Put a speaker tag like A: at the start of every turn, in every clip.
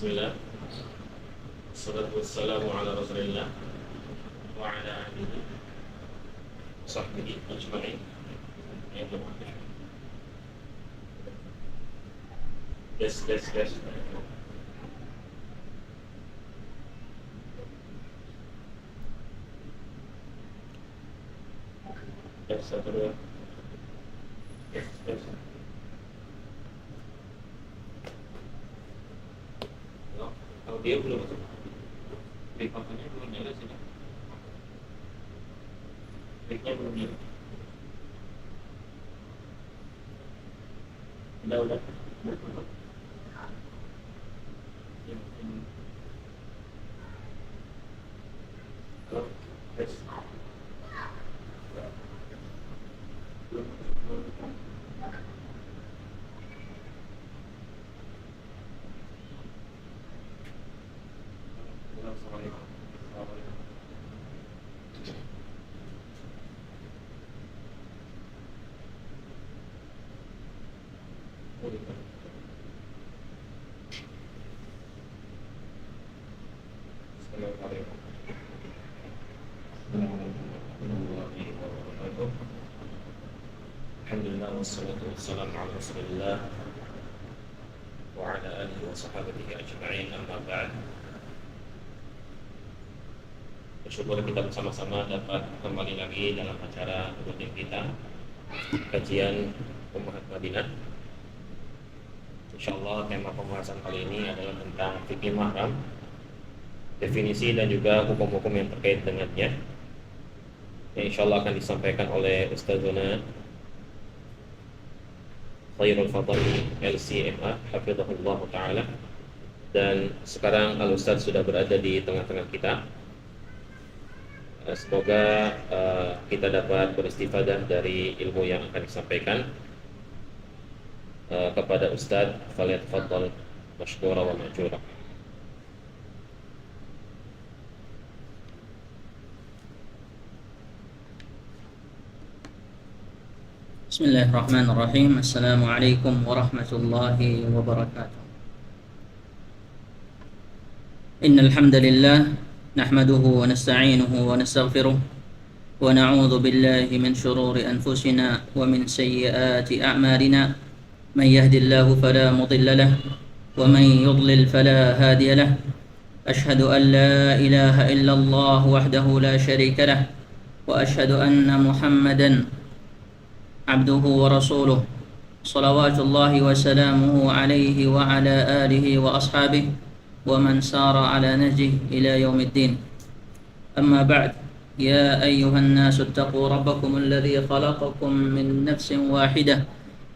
A: Bismillah. Assalatu wassalamu ala Rasulillah wa ala alihi wa sahbihi ajma'in. Yes. Yes, satu dua. Yes. Audio belum masuk. Recordnya belum nyala sini. Mic-nya belum nyala. Udah. Halo. Yes. Alhamdulillah wassalatu wassalamu ala Rasulillah wa ala alihi wa sahabatihi ajma'in, amma ba'd. Bersyukur kita bersama-sama dapat kembali lagi dalam acara rutin kita, kajian Ummahat Madinah. Insyaallah tema pembahasan kali ini adalah tentang fikih mahram, definisi dan juga hukum-hukum yang terkait dengannya, yang insyaallah akan disampaikan oleh Ustazuna Khairul Fadli LCMA hafizahullah ta'ala. Dan sekarang Al-Ustaz sudah berada di tengah-tengah kita. Semoga kita dapat beristifadah dari ilmu yang akan disampaikan. Kepada Ustaz, falyatafaddal mashkura wa ma'jura.
B: Bismillahirrahmanirrahim. Assalamualaikum warahmatullahi wabarakatuh. Innal hamdalillah nahmaduhu wa nasta'inuhu wa nastaghfiruh wa na'udzu billahi min shururi anfusina wa min sayyiati a'malina. Man yahdihillahu fala mudilla lahu wa man yudlil fala hadiya lahu. Ashhadu an la ilaha illallah wahdahu la syarika lahu wa ashhadu anna Muhammadan abduhu wa rasuluh salawatullahi wa salamuhu alaihi wa ala alihi wa ashabihi wa man sara ala nahjihi ila yaumiddin. Amma ba'd. Ya ayyuhan nasu ittaqu rabbakum alladhi khalaqakum min nafsin wahidah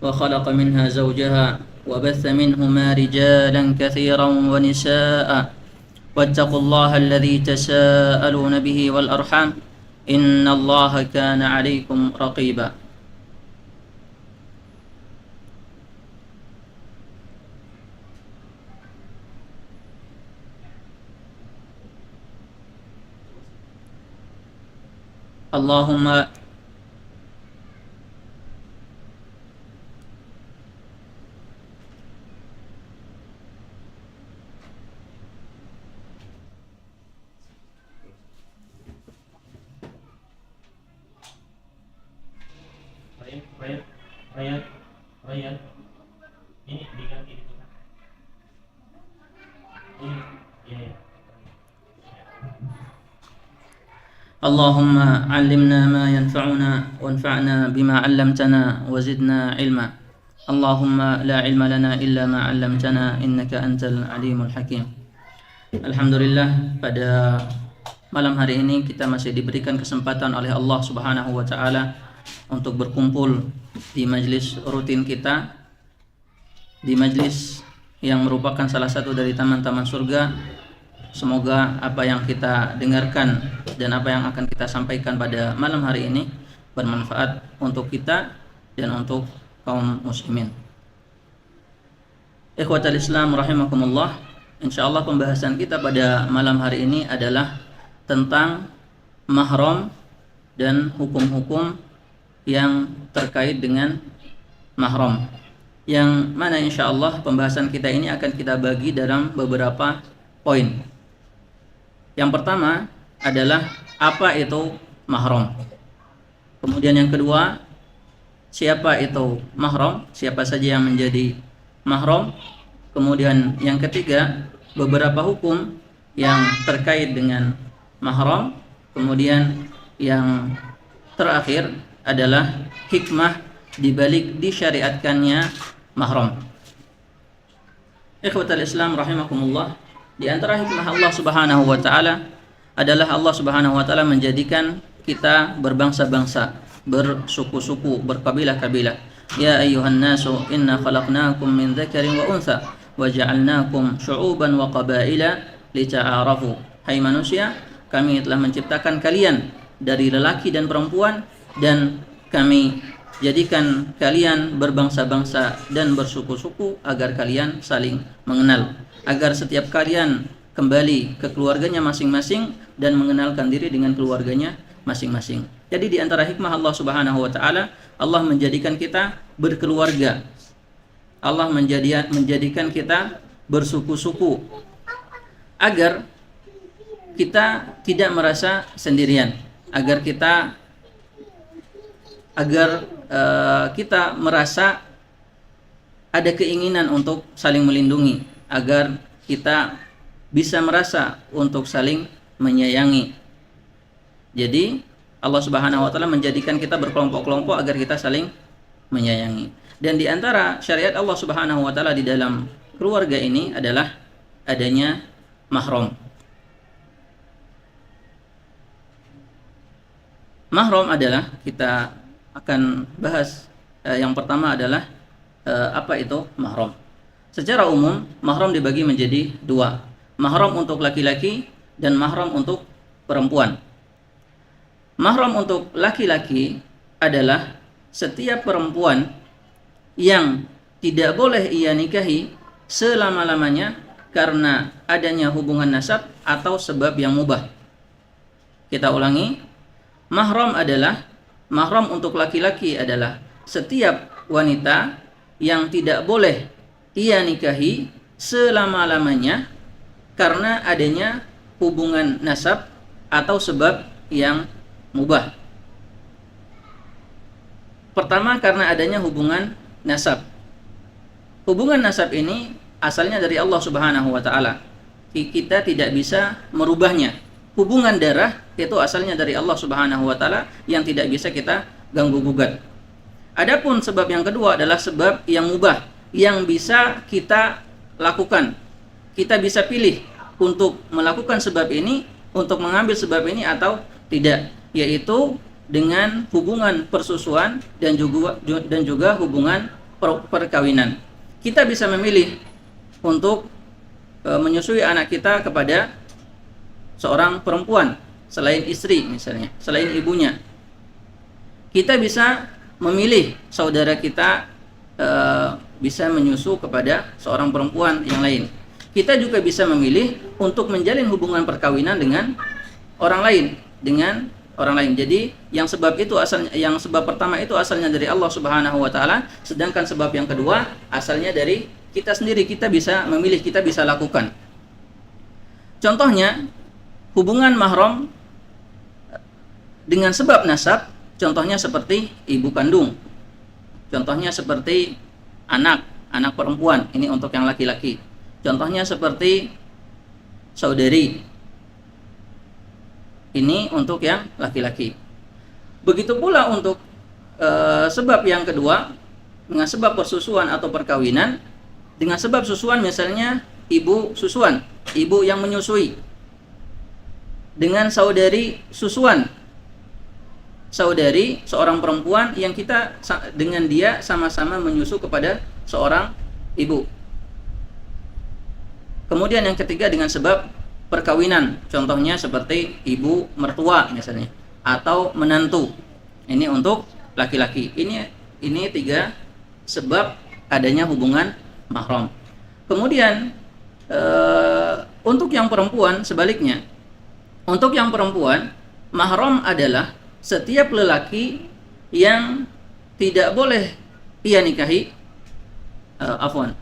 B: wa khalaqa minha zawjaha wa batha minhuma rijalan katsiran wa nisaa'a wattaqullaha alladhi tasaaluna bihi wal arham innallaha kana 'alaykum raqiba. Allahumma
A: Ryan, ini diganti itu. Ini, ya.
B: Allahumma 'allimna ma yanfa'una wanfa'na bima 'allamtana wa zidna 'ilma. Allahumma la 'ilma lana illa ma 'allamtana innaka antal 'alimul hakim. Alhamdulillah, pada malam hari ini kita masih diberikan kesempatan oleh Allah Subhanahu wa taala untuk berkumpul di majlis rutin kita, di majlis yang merupakan salah satu dari taman-taman surga. Semoga apa yang kita dengarkan dan apa yang akan kita sampaikan pada malam hari ini bermanfaat untuk kita dan untuk kaum muslimin. Ikhwatal Islam rahimakumullah. Insyaallah pembahasan kita pada malam hari ini adalah tentang mahram dan hukum-hukum yang terkait dengan mahram. yang mana insya Allah pembahasan kita ini akan kita bagi dalam beberapa poin. Yang pertama adalah apa itu mahram. Kemudian yang kedua, siapa itu mahram, siapa saja yang menjadi mahram. Kemudian yang ketiga, beberapa hukum yang terkait dengan mahram. Kemudian yang terakhir adalah hikmah dibalik disyariatkannya mahram. Ikhwatal Islam rahimakumullah, di antara hikmah Allah Subhanahu wa taala adalah Allah Subhanahu wa taala menjadikan kita berbangsa-bangsa, bersuku-suku, berkabilah-kabilah. Ya ayyuhan nasu inna khalaqnakum min dzakarin wa untha wa ja'alnakum syu'uban wa qabaila lita'arafu. Hai manusia, kami telah menciptakan kalian dari lelaki dan perempuan, dan kami jadikan kalian berbangsa-bangsa dan bersuku-suku agar kalian saling mengenal, agar setiap kalian kembali ke keluarganya masing-masing dan mengenalkan diri dengan keluarganya masing-masing. Jadi di antara hikmah Allah Subhanahu wa taala, Allah menjadikan kita berkeluarga. Allah menjadikan kita bersuku-suku agar kita tidak merasa sendirian, agar kita merasa ada keinginan untuk saling melindungi, agar kita bisa merasa untuk saling menyayangi. Jadi Allah Subhanahu wa taala menjadikan kita berkelompok-kelompok agar kita saling menyayangi. Dan di antara syariat Allah Subhanahu wa taala di dalam keluarga ini adalah adanya mahram. Mahram adalah, kita akan bahas yang pertama adalah apa itu mahram. Secara umum mahram dibagi menjadi dua, mahram untuk laki-laki dan mahram untuk perempuan. Mahram untuk laki-laki adalah setiap perempuan yang tidak boleh ia nikahi selama-lamanya karena adanya hubungan nasab atau sebab yang mubah. Kita ulangi, mahram untuk laki-laki adalah setiap wanita yang tidak boleh ia nikahi selama-lamanya karena adanya hubungan nasab atau sebab yang mubah. Pertama, karena adanya hubungan nasab. Hubungan nasab ini asalnya dari Allah Subhanahu wa taala. Kita tidak bisa merubahnya. Hubungan darah itu asalnya dari Allah Subhanahu wa taala yang tidak bisa kita ganggu gugat. Adapun sebab yang kedua adalah sebab yang mubah, yang bisa kita lakukan. Kita bisa pilih untuk melakukan sebab ini, untuk mengambil sebab ini atau tidak, yaitu dengan hubungan persusuan dan juga hubungan perkawinan. Kita bisa memilih untuk menyusui anak kita kepada seorang perempuan selain istri, misalnya selain ibunya. Kita bisa memilih saudara kita bisa menyusu kepada seorang perempuan yang lain. Kita juga bisa memilih untuk menjalin hubungan perkawinan dengan orang lain, Jadi yang sebab pertama itu asalnya dari Allah Subhanahu wa taala, sedangkan sebab yang kedua asalnya dari kita sendiri. Kita bisa memilih, kita bisa lakukan. Contohnya hubungan mahram dengan sebab nasab, contohnya seperti ibu kandung, contohnya seperti anak perempuan, ini untuk yang laki-laki. Contohnya seperti saudari, ini untuk yang laki-laki. Begitu pula untuk sebab yang kedua, dengan sebab persusuan atau perkawinan. Dengan sebab susuan misalnya ibu susuan, ibu yang menyusui. Dengan saudari susuan, saudari seorang perempuan yang kita dengan dia sama-sama menyusu kepada seorang ibu. Kemudian yang ketiga dengan sebab perkawinan, contohnya seperti ibu mertua misalnya, atau menantu. Ini untuk laki-laki. Ini tiga sebab adanya hubungan mahram. Kemudian untuk yang perempuan sebaliknya. Untuk yang perempuan, mahram adalah setiap lelaki yang tidak boleh ia nikahi Afwan,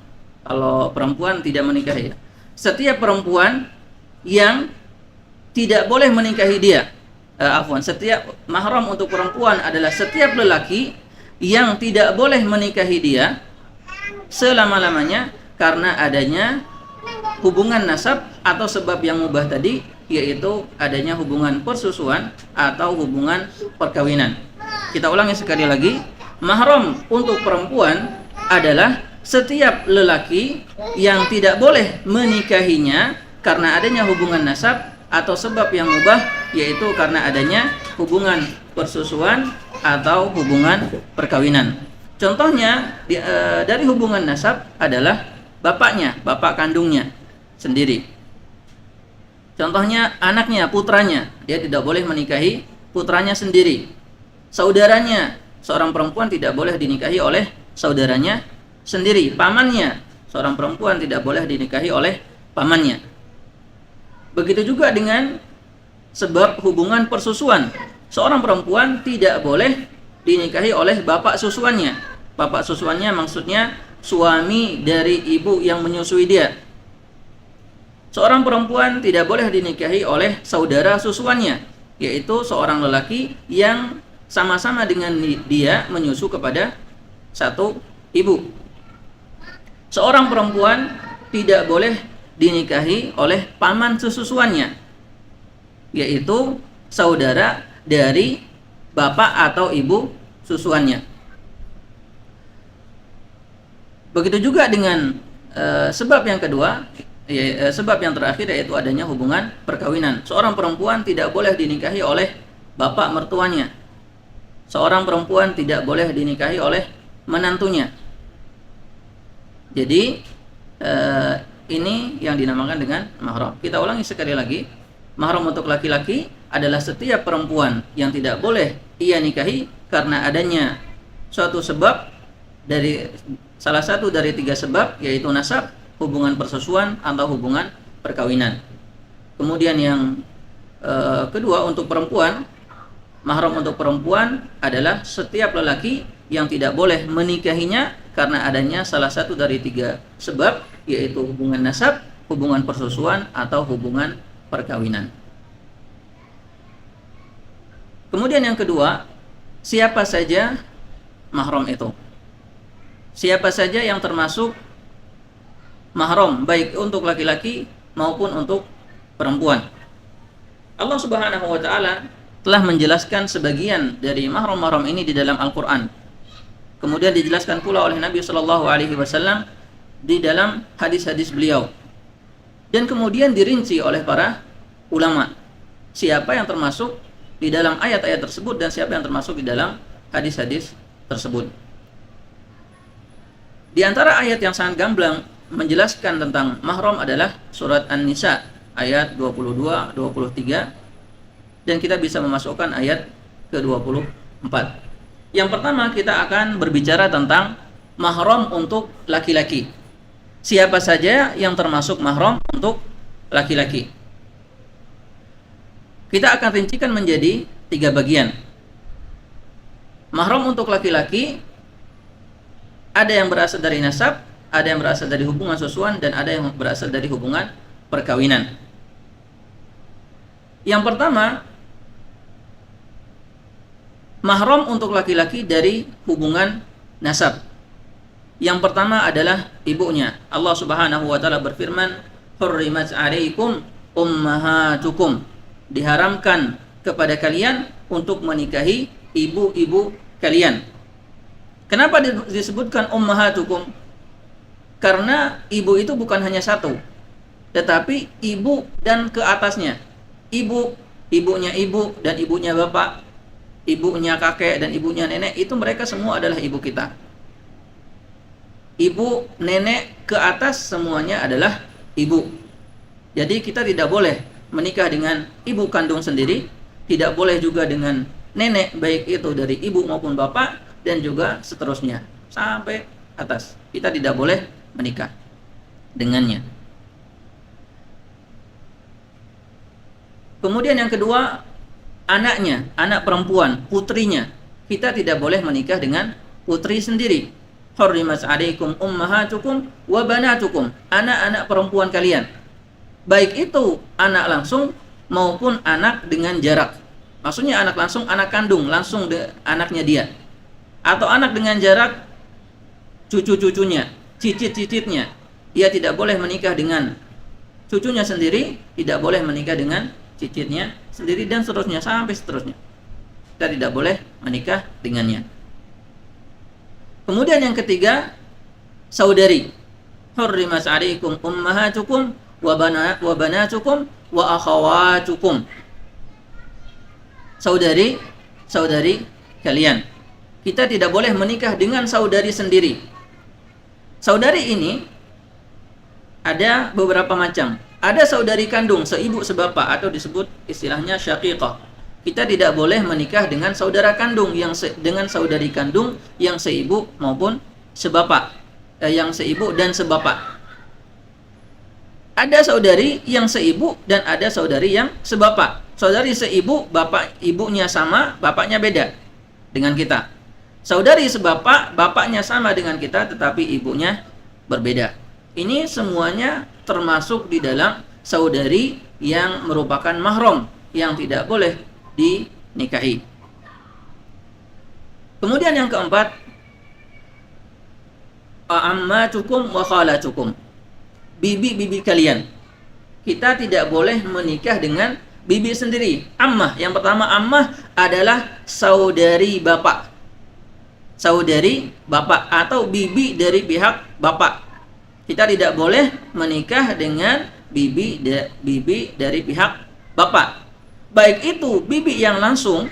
B: kalau perempuan tidak menikahi, setiap perempuan yang tidak boleh menikahi dia, afwan, setiap mahram untuk perempuan adalah setiap lelaki yang tidak boleh menikahi dia selama-lamanya karena adanya hubungan nasab atau sebab yang mubah tadi, yaitu adanya hubungan persusuan atau hubungan perkawinan. Kita ulangi sekali lagi, mahram untuk perempuan adalah setiap lelaki yang tidak boleh menikahinya karena adanya hubungan nasab atau sebab yang mubah, yaitu karena adanya hubungan persusuan atau hubungan perkawinan. Contohnya dari hubungan nasab adalah bapaknya, bapak kandungnya sendiri. Contohnya anaknya, putranya, dia tidak boleh menikahi putranya sendiri. Saudaranya, seorang perempuan tidak boleh dinikahi oleh saudaranya sendiri. Pamannya, seorang perempuan tidak boleh dinikahi oleh pamannya. Begitu juga dengan sebab hubungan persusuan. Seorang perempuan tidak boleh dinikahi oleh bapak susuannya. Bapak susuannya maksudnya suami dari ibu yang menyusui dia. Seorang perempuan tidak boleh dinikahi oleh saudara susuannya, yaitu seorang lelaki yang sama-sama dengan dia menyusu kepada satu ibu. Seorang perempuan tidak boleh dinikahi oleh paman sesusuannya, yaitu saudara dari bapak atau ibu susuannya. Begitu juga dengan sebab yang kedua, sebab yang terakhir, yaitu adanya hubungan perkawinan. Seorang perempuan tidak boleh dinikahi oleh bapak mertuanya. Seorang perempuan tidak boleh dinikahi oleh menantunya. Jadi ini yang dinamakan dengan mahram. Kita ulangi sekali lagi. Mahram untuk laki-laki adalah setiap perempuan yang tidak boleh ia nikahi karena adanya suatu sebab, dari salah satu dari 3 sebab, yaitu nasab, hubungan persusuan atau hubungan perkawinan. Kemudian yang kedua untuk perempuan, mahram untuk perempuan adalah setiap lelaki yang tidak boleh menikahinya karena adanya salah satu dari 3 sebab, yaitu hubungan nasab, hubungan persusuan atau hubungan perkawinan. Kemudian yang kedua, siapa saja mahram itu? Siapa saja yang termasuk mahram, baik untuk laki-laki maupun untuk perempuan? Allah Subhanahu wa taala telah menjelaskan sebagian dari mahram-mahram ini di dalam Al-Qur'an. Kemudian dijelaskan pula oleh Nabi sallallahu alaihi wasallam di dalam hadis-hadis beliau. Dan kemudian dirinci oleh para ulama siapa yang termasuk di dalam ayat-ayat tersebut dan siapa yang termasuk di dalam hadis-hadis tersebut. Di antara ayat yang sangat gamblang menjelaskan tentang mahram adalah surat An-Nisa ayat 22, 23, dan kita bisa memasukkan ayat ke-24. Yang pertama kita akan berbicara tentang mahram untuk laki-laki. Siapa saja yang termasuk mahram untuk laki-laki? Kita akan rincikan menjadi 3 bagian. Mahram untuk laki-laki ada yang berasal dari nasab, ada yang berasal dari hubungan susuan, dan ada yang berasal dari hubungan perkawinan. Yang pertama, mahram untuk laki-laki dari hubungan nasab. Yang pertama adalah ibunya. Allah Subhanahu wa taala berfirman, "Hurrimat 'alaikum ummahatukum." Diharamkan kepada kalian untuk menikahi ibu-ibu kalian. Kenapa disebutkan ummahatukum? Karena ibu itu bukan hanya satu, tetapi ibu dan ke atasnya. Ibu, ibunya ibu dan ibunya bapak, ibunya kakek dan ibunya nenek, itu mereka semua adalah ibu kita. Ibu, nenek, ke atas semuanya adalah ibu. Jadi kita tidak boleh menikah dengan ibu kandung sendiri, tidak boleh juga dengan nenek, baik itu dari ibu maupun bapak, dan juga seterusnya sampai atas. Kita tidak boleh menikah dengannya. Kemudian yang kedua, anaknya, anak perempuan, putrinya. Kita tidak boleh menikah dengan putri sendiri. hurrimat 'alaikum ummahatukum wa banatukum, anak-anak perempuan kalian. Baik itu anak langsung maupun anak dengan jarak. Maksudnya anak langsung, anak kandung, langsung anaknya dia. Atau anak dengan jarak, cucu-cucunya, cicit-cicitnya. Dia tidak boleh menikah dengan cucunya sendiri, tidak boleh menikah dengan cicitnya sendiri, dan seterusnya, sampai seterusnya. Kita tidak boleh menikah dengannya. Kemudian yang ketiga, saudari. Hurrimat 'alaikum ummahatukum wa banatukum wa akhawatukum. Saudari kalian. Kita tidak boleh menikah dengan saudari sendiri. Saudari ini ada beberapa macam. Ada saudari kandung, seibu sebapak, atau disebut istilahnya syaqiqah. Kita tidak boleh menikah dengan saudara kandung dengan saudari kandung yang seibu maupun sebapak, yang seibu dan sebapak. Ada saudari yang seibu dan ada saudari yang sebapak. Saudari seibu, bapak ibunya sama, bapaknya beda dengan kita. Saudari sebapak, bapaknya sama dengan kita tetapi ibunya berbeda. Ini semuanya termasuk di dalam saudari yang merupakan mahram, yang tidak boleh dinikahi. Kemudian yang keempat, ammatukum wa khalatukum. Bibi-bibi kalian. Kita tidak boleh menikah dengan bibi sendiri. Ammah, yang pertama ammah adalah saudari bapak. Saudari bapak atau bibi dari pihak bapak. Kita tidak boleh menikah dengan bibi dari pihak bapak. Baik itu bibi yang langsung,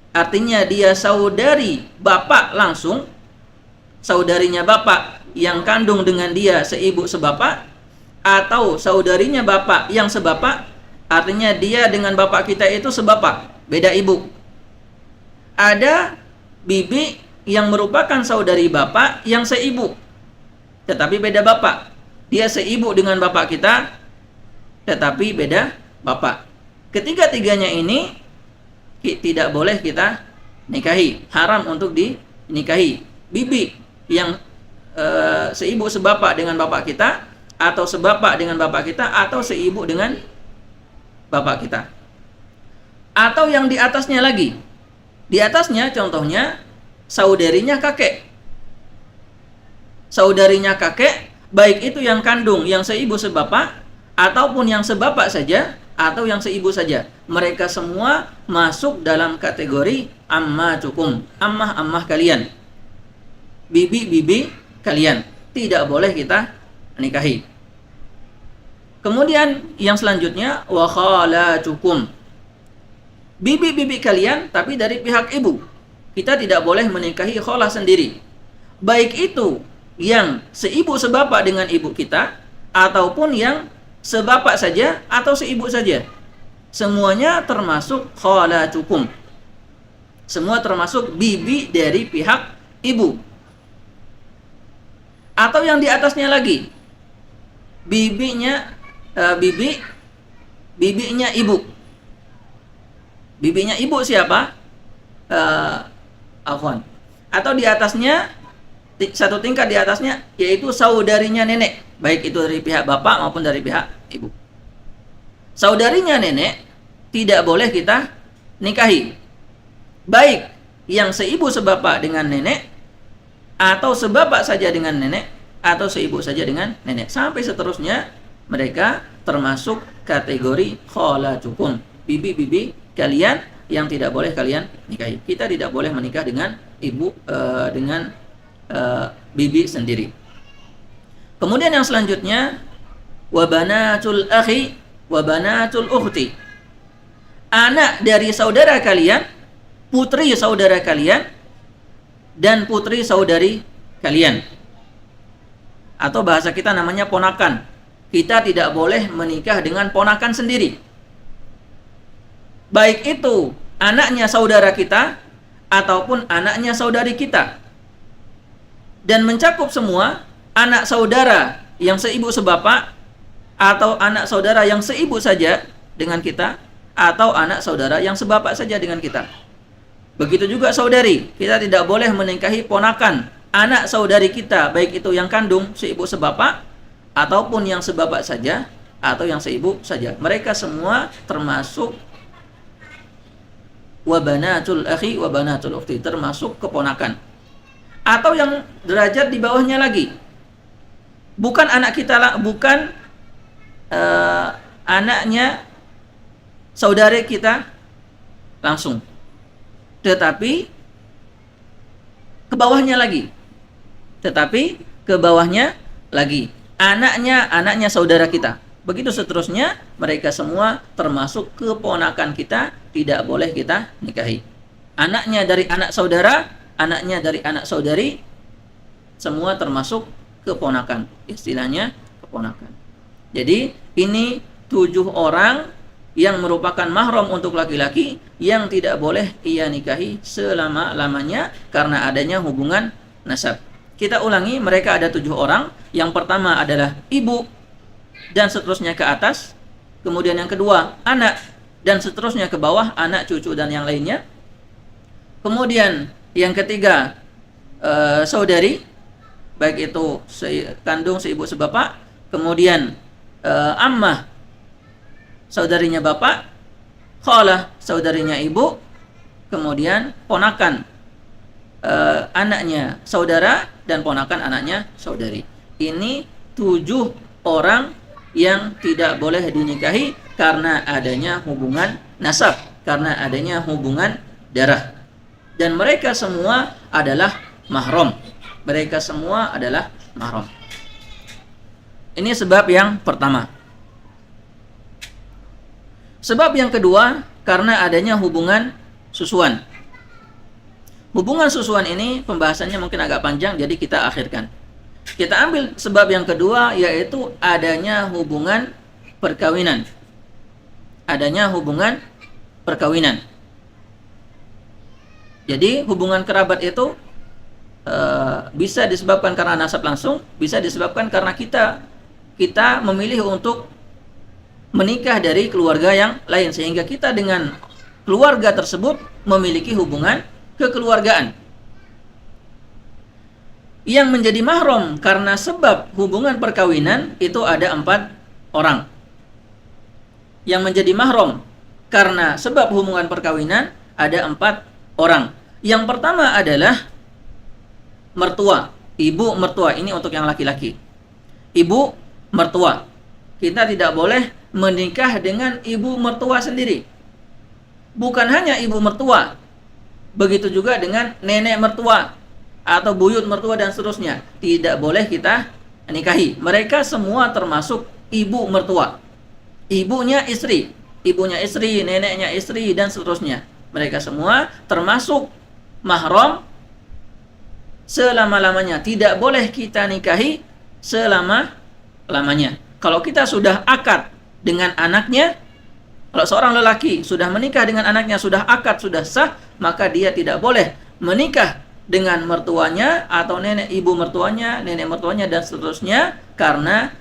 B: artinya dia saudari bapak langsung, saudarinya bapak yang kandung dengan dia seibu sebapak, atau saudarinya bapak yang sebapak, artinya dia dengan bapak kita itu sebapak, beda ibu. Ada bibi yang merupakan saudari bapak yang seibu, tetapi beda bapak. Dia seibu dengan bapak kita, tetapi beda bapak. Ketiga-tiganya ini tidak boleh kita nikahi, haram untuk dinikahi. Bibi yang seibu sebapak dengan bapak kita, atau sebapak dengan bapak kita, atau seibu dengan bapak kita. Atau yang di atasnya lagi. Di atasnya contohnya saudarinya kakek. Saudarinya kakek, baik itu yang kandung, yang seibu sebapak, ataupun yang sebapak saja, atau yang seibu saja. Mereka semua masuk dalam kategori ammatukum, ammah-ammah kalian, bibi-bibi kalian. Tidak boleh kita nikahi. Kemudian yang selanjutnya, wa khalatukum. Bibi-bibi kalian tapi dari pihak ibu. Kita tidak boleh menikahi khalah sendiri. Baik itu yang seibu sebapak dengan ibu kita, ataupun yang sebapak saja atau seibu saja. Semuanya termasuk khalatukum. Semua termasuk bibi dari pihak ibu. Atau yang di atasnya lagi, bibinya bibinya ibu. Bibinya ibu siapa? Afwan. Atau di atasnya, satu tingkat di atasnya, yaitu saudarinya nenek, baik itu dari pihak bapak maupun dari pihak ibu. Saudarinya nenek tidak boleh kita nikahi, baik yang seibu sebapak dengan nenek, atau sebapak saja dengan nenek, atau seibu saja dengan nenek, sampai seterusnya. Mereka termasuk kategori khalatukum, bibi-bibi kalian yang tidak boleh kalian nikahi. Kita tidak boleh menikah dengan ibu, dengan bibi sendiri. Kemudian yang selanjutnya, wa banatul akhi wa banatul ukhti. Anak dari saudara kalian, putri saudara kalian, dan putri saudari kalian. Atau bahasa kita namanya ponakan. Kita tidak boleh menikah dengan ponakan sendiri. Baik itu anaknya saudara kita ataupun anaknya saudari kita. Dan mencakup semua anak saudara yang seibu sebapak, atau anak saudara yang seibu saja dengan kita, atau anak saudara yang sebapak saja dengan kita. Begitu juga saudari. Kita tidak boleh menikahi ponakan anak saudari kita, baik itu yang kandung seibu sebapak ataupun yang sebapak saja atau yang seibu saja, mereka semua termasuk wa banatul akhi wa banatul ukhti, termasuk keponakan. Atau yang derajat di bawahnya lagi, bukan anak kita, bukan anaknya saudari kita langsung, tetapi ke bawahnya lagi, anaknya saudara kita. Begitu seterusnya, mereka semua termasuk keponakan kita, tidak boleh kita nikahi. Anaknya dari anak saudara, anaknya dari anak saudari, semua termasuk keponakan. Istilahnya keponakan. Jadi ini 7 orang yang merupakan mahram untuk laki-laki yang tidak boleh ia nikahi selama-lamanya karena adanya hubungan nasab. Kita ulangi, mereka ada 7 orang. Yang pertama adalah ibu dan seterusnya ke atas. Kemudian yang kedua anak dan seterusnya ke bawah, anak, cucu dan yang lainnya. Kemudian yang ketiga saudari, baik itu kandung, seibu, sebapak. Kemudian ammah, saudarinya bapak, khalah, saudarinya ibu, kemudian ponakan anaknya saudara dan ponakan anaknya saudari. Ini 7 orang yang tidak boleh dinikahi karena adanya hubungan nasab, karena adanya hubungan darah. Dan mereka semua adalah mahram. Mereka semua adalah mahram. Ini sebab yang pertama. Sebab yang kedua, karena adanya hubungan susuan. Hubungan susuan ini pembahasannya mungkin agak panjang, jadi kita akhirkan. Kita ambil sebab yang kedua, yaitu adanya hubungan perkawinan. Adanya hubungan perkawinan. Jadi hubungan kerabat itu bisa disebabkan karena nasab langsung, bisa disebabkan karena kita memilih untuk menikah dari keluarga yang lain, sehingga kita dengan keluarga tersebut memiliki hubungan kekeluargaan. Yang menjadi mahram karena sebab hubungan perkawinan itu ada 4 orang. Yang menjadi mahram karena sebab hubungan perkawinan ada 4 orang. Yang pertama adalah mertua, ibu mertua. Ini untuk yang laki-laki. Ibu mertua. Kita tidak boleh menikah dengan ibu mertua sendiri. Bukan hanya ibu mertua, begitu juga dengan nenek mertua atau buyut mertua dan seterusnya. Tidak boleh kita nikahi. Mereka semua termasuk ibu mertua. Ibunya istri, neneknya istri dan seterusnya. Mereka semua termasuk mahram selama-lamanya. Tidak boleh kita nikahi selama-lamanya. Kalau kita sudah akad dengan anaknya, kalau seorang lelaki sudah menikah dengan anaknya, sudah akad, sudah sah, maka dia tidak boleh menikah dengan mertuanya atau ibu mertuanya, nenek mertuanya dan seterusnya, karena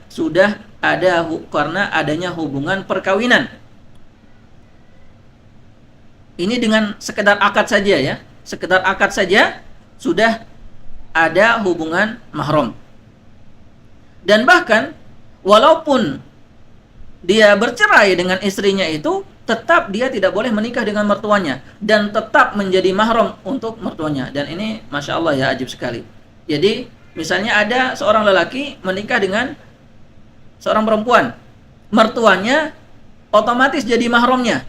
B: karena adanya hubungan perkawinan. Ini dengan sekedar akad saja ya. Sekedar akad saja sudah ada hubungan mahram. Dan bahkan walaupun dia bercerai dengan istrinya itu, tetap dia tidak boleh menikah dengan mertuanya dan tetap menjadi mahram untuk mertuanya. Dan ini Masya Allah ya, ajib sekali. Jadi misalnya ada seorang lelaki menikah dengan seorang perempuan, mertuanya otomatis jadi mahramnya.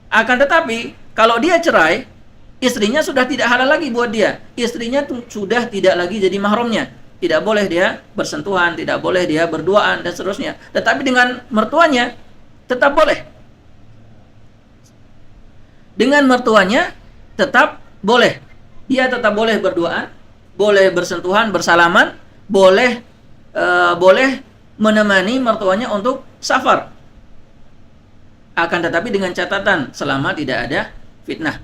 B: Akan tetapi kalau dia cerai, istrinya sudah tidak halal lagi buat dia. Istrinya sudah tidak lagi jadi mahramnya. Tidak boleh dia bersentuhan, tidak boleh dia berduaan dan seterusnya. Tetapi dengan mertuanya tetap boleh. Dengan mertuanya tetap boleh. Dia tetap boleh berduaan, boleh bersentuhan, bersalaman, boleh menemani mertuanya untuk safar. Akan tetapi dengan catatan selama tidak ada fitnah.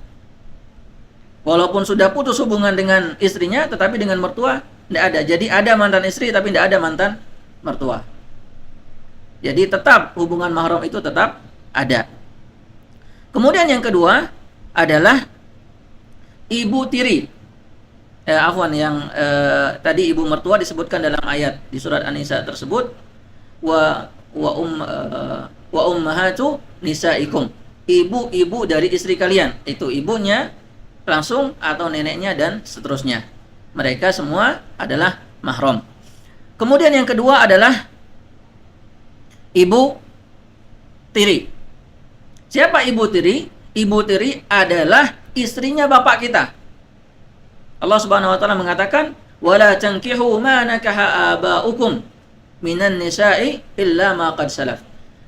B: Walaupun sudah putus hubungan dengan istrinya, tetapi dengan mertua tidak ada. Jadi ada mantan istri tapi tidak ada mantan mertua. Jadi tetap hubungan mahram itu tetap ada. Kemudian yang kedua adalah ibu tiri. Afwan, yang tadi ibu mertua disebutkan dalam ayat di surat An-Nisa tersebut, wa wa wa ummahatu nisaikum, ibu-ibu dari istri kalian, itu ibunya langsung atau neneknya dan seterusnya, mereka semua adalah mahram. Kemudian yang kedua adalah ibu tiri. Siapa ibu tiri? Ibu tiri adalah istrinya bapak kita. Allah Subhanahu wa taala mengatakan, "Wala tankihu ma nakaha aba'ukum minan nisa'i illa ma qad salaf."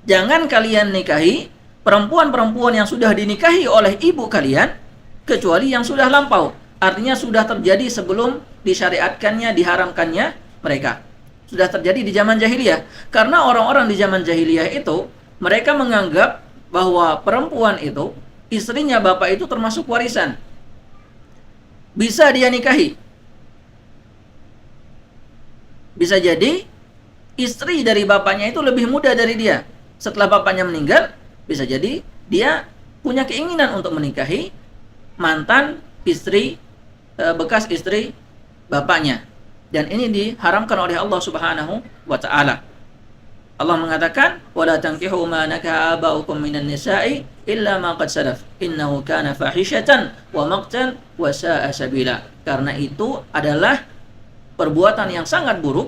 B: Jangan kalian nikahi perempuan-perempuan yang sudah dinikahi oleh ibu kalian kecuali yang sudah lampau. Artinya sudah terjadi sebelum disyariatkannya, diharamkannya mereka. Sudah terjadi di zaman jahiliyah. Karena orang-orang di zaman jahiliyah itu mereka menganggap bahwa perempuan itu, istrinya bapak itu termasuk warisan. Bisa dia nikahi. Bisa jadi istri dari bapaknya itu lebih muda dari dia. Setelah bapaknya meninggal, bisa jadi dia punya keinginan untuk menikahi mantan istri, bekas istri bapaknya. Dan ini diharamkan oleh Allah Subhanahu wa taala. Allah mengatakan, "Wala tankihu ma nakaha aba'ukum minan nisa'i illa ma qad salaf. Innahu kana fahishatan wa maqtan wa sa'a sabila." Karena itu adalah perbuatan yang sangat buruk,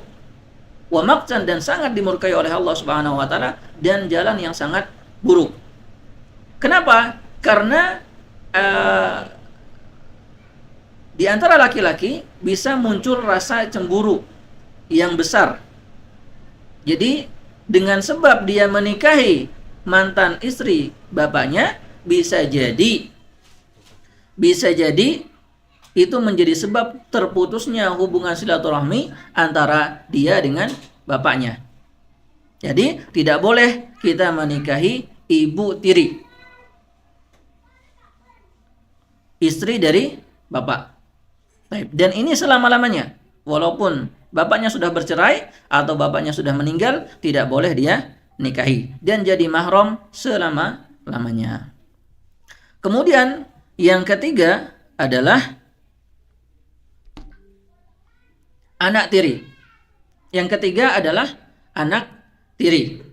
B: wa maqtan, dan sangat dimurkai oleh Allah Subhanahu wa taala, dan jalan yang sangat buruk. Kenapa? Karena di antara laki-laki bisa muncul rasa cemburu yang besar. Jadi dengan sebab dia menikahi mantan istri bapaknya, bisa jadi itu menjadi sebab terputusnya hubungan silaturahmi antara dia dengan bapaknya. Jadi tidak boleh kita menikahi ibu tiri, istri dari bapak. Dan ini selama-lamanya, walaupun bapaknya sudah bercerai atau bapaknya sudah meninggal, tidak boleh dia nikahi dan jadi mahram selama-lamanya. Kemudian yang ketiga adalah anak tiri. Yang ketiga adalah anak tiri.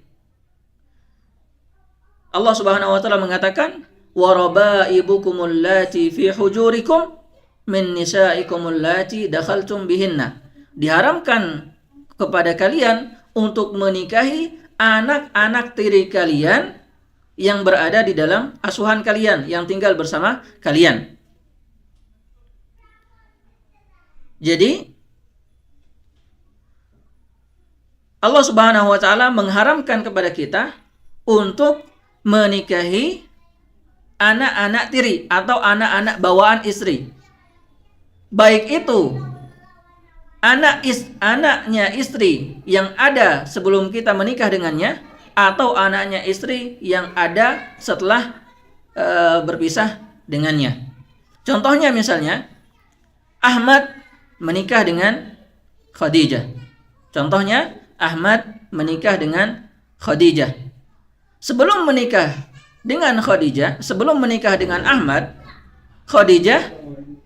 B: Allah Subhanahu wa taala mengatakan, "Wa rabaibukumul lati fi hujurikum min nisaikumul lati dakhaltum bihinna." Diharamkan kepada kalian untuk menikahi anak-anak tiri kalian yang berada di dalam asuhan kalian, yang tinggal bersama kalian. Jadi Allah Subhanahu wa taala mengharamkan kepada kita untuk menikahi anak-anak tiri atau anak-anak bawaan istri. Baik itu anaknya istri yang ada sebelum kita menikah dengannya, atau anaknya istri yang ada setelah berpisah dengannya. Contohnya misalnya Ahmad menikah dengan Khadijah. Contohnya Ahmad menikah dengan Khadijah. Sebelum menikah dengan Khadijah, sebelum menikah dengan Ahmad, Khadijah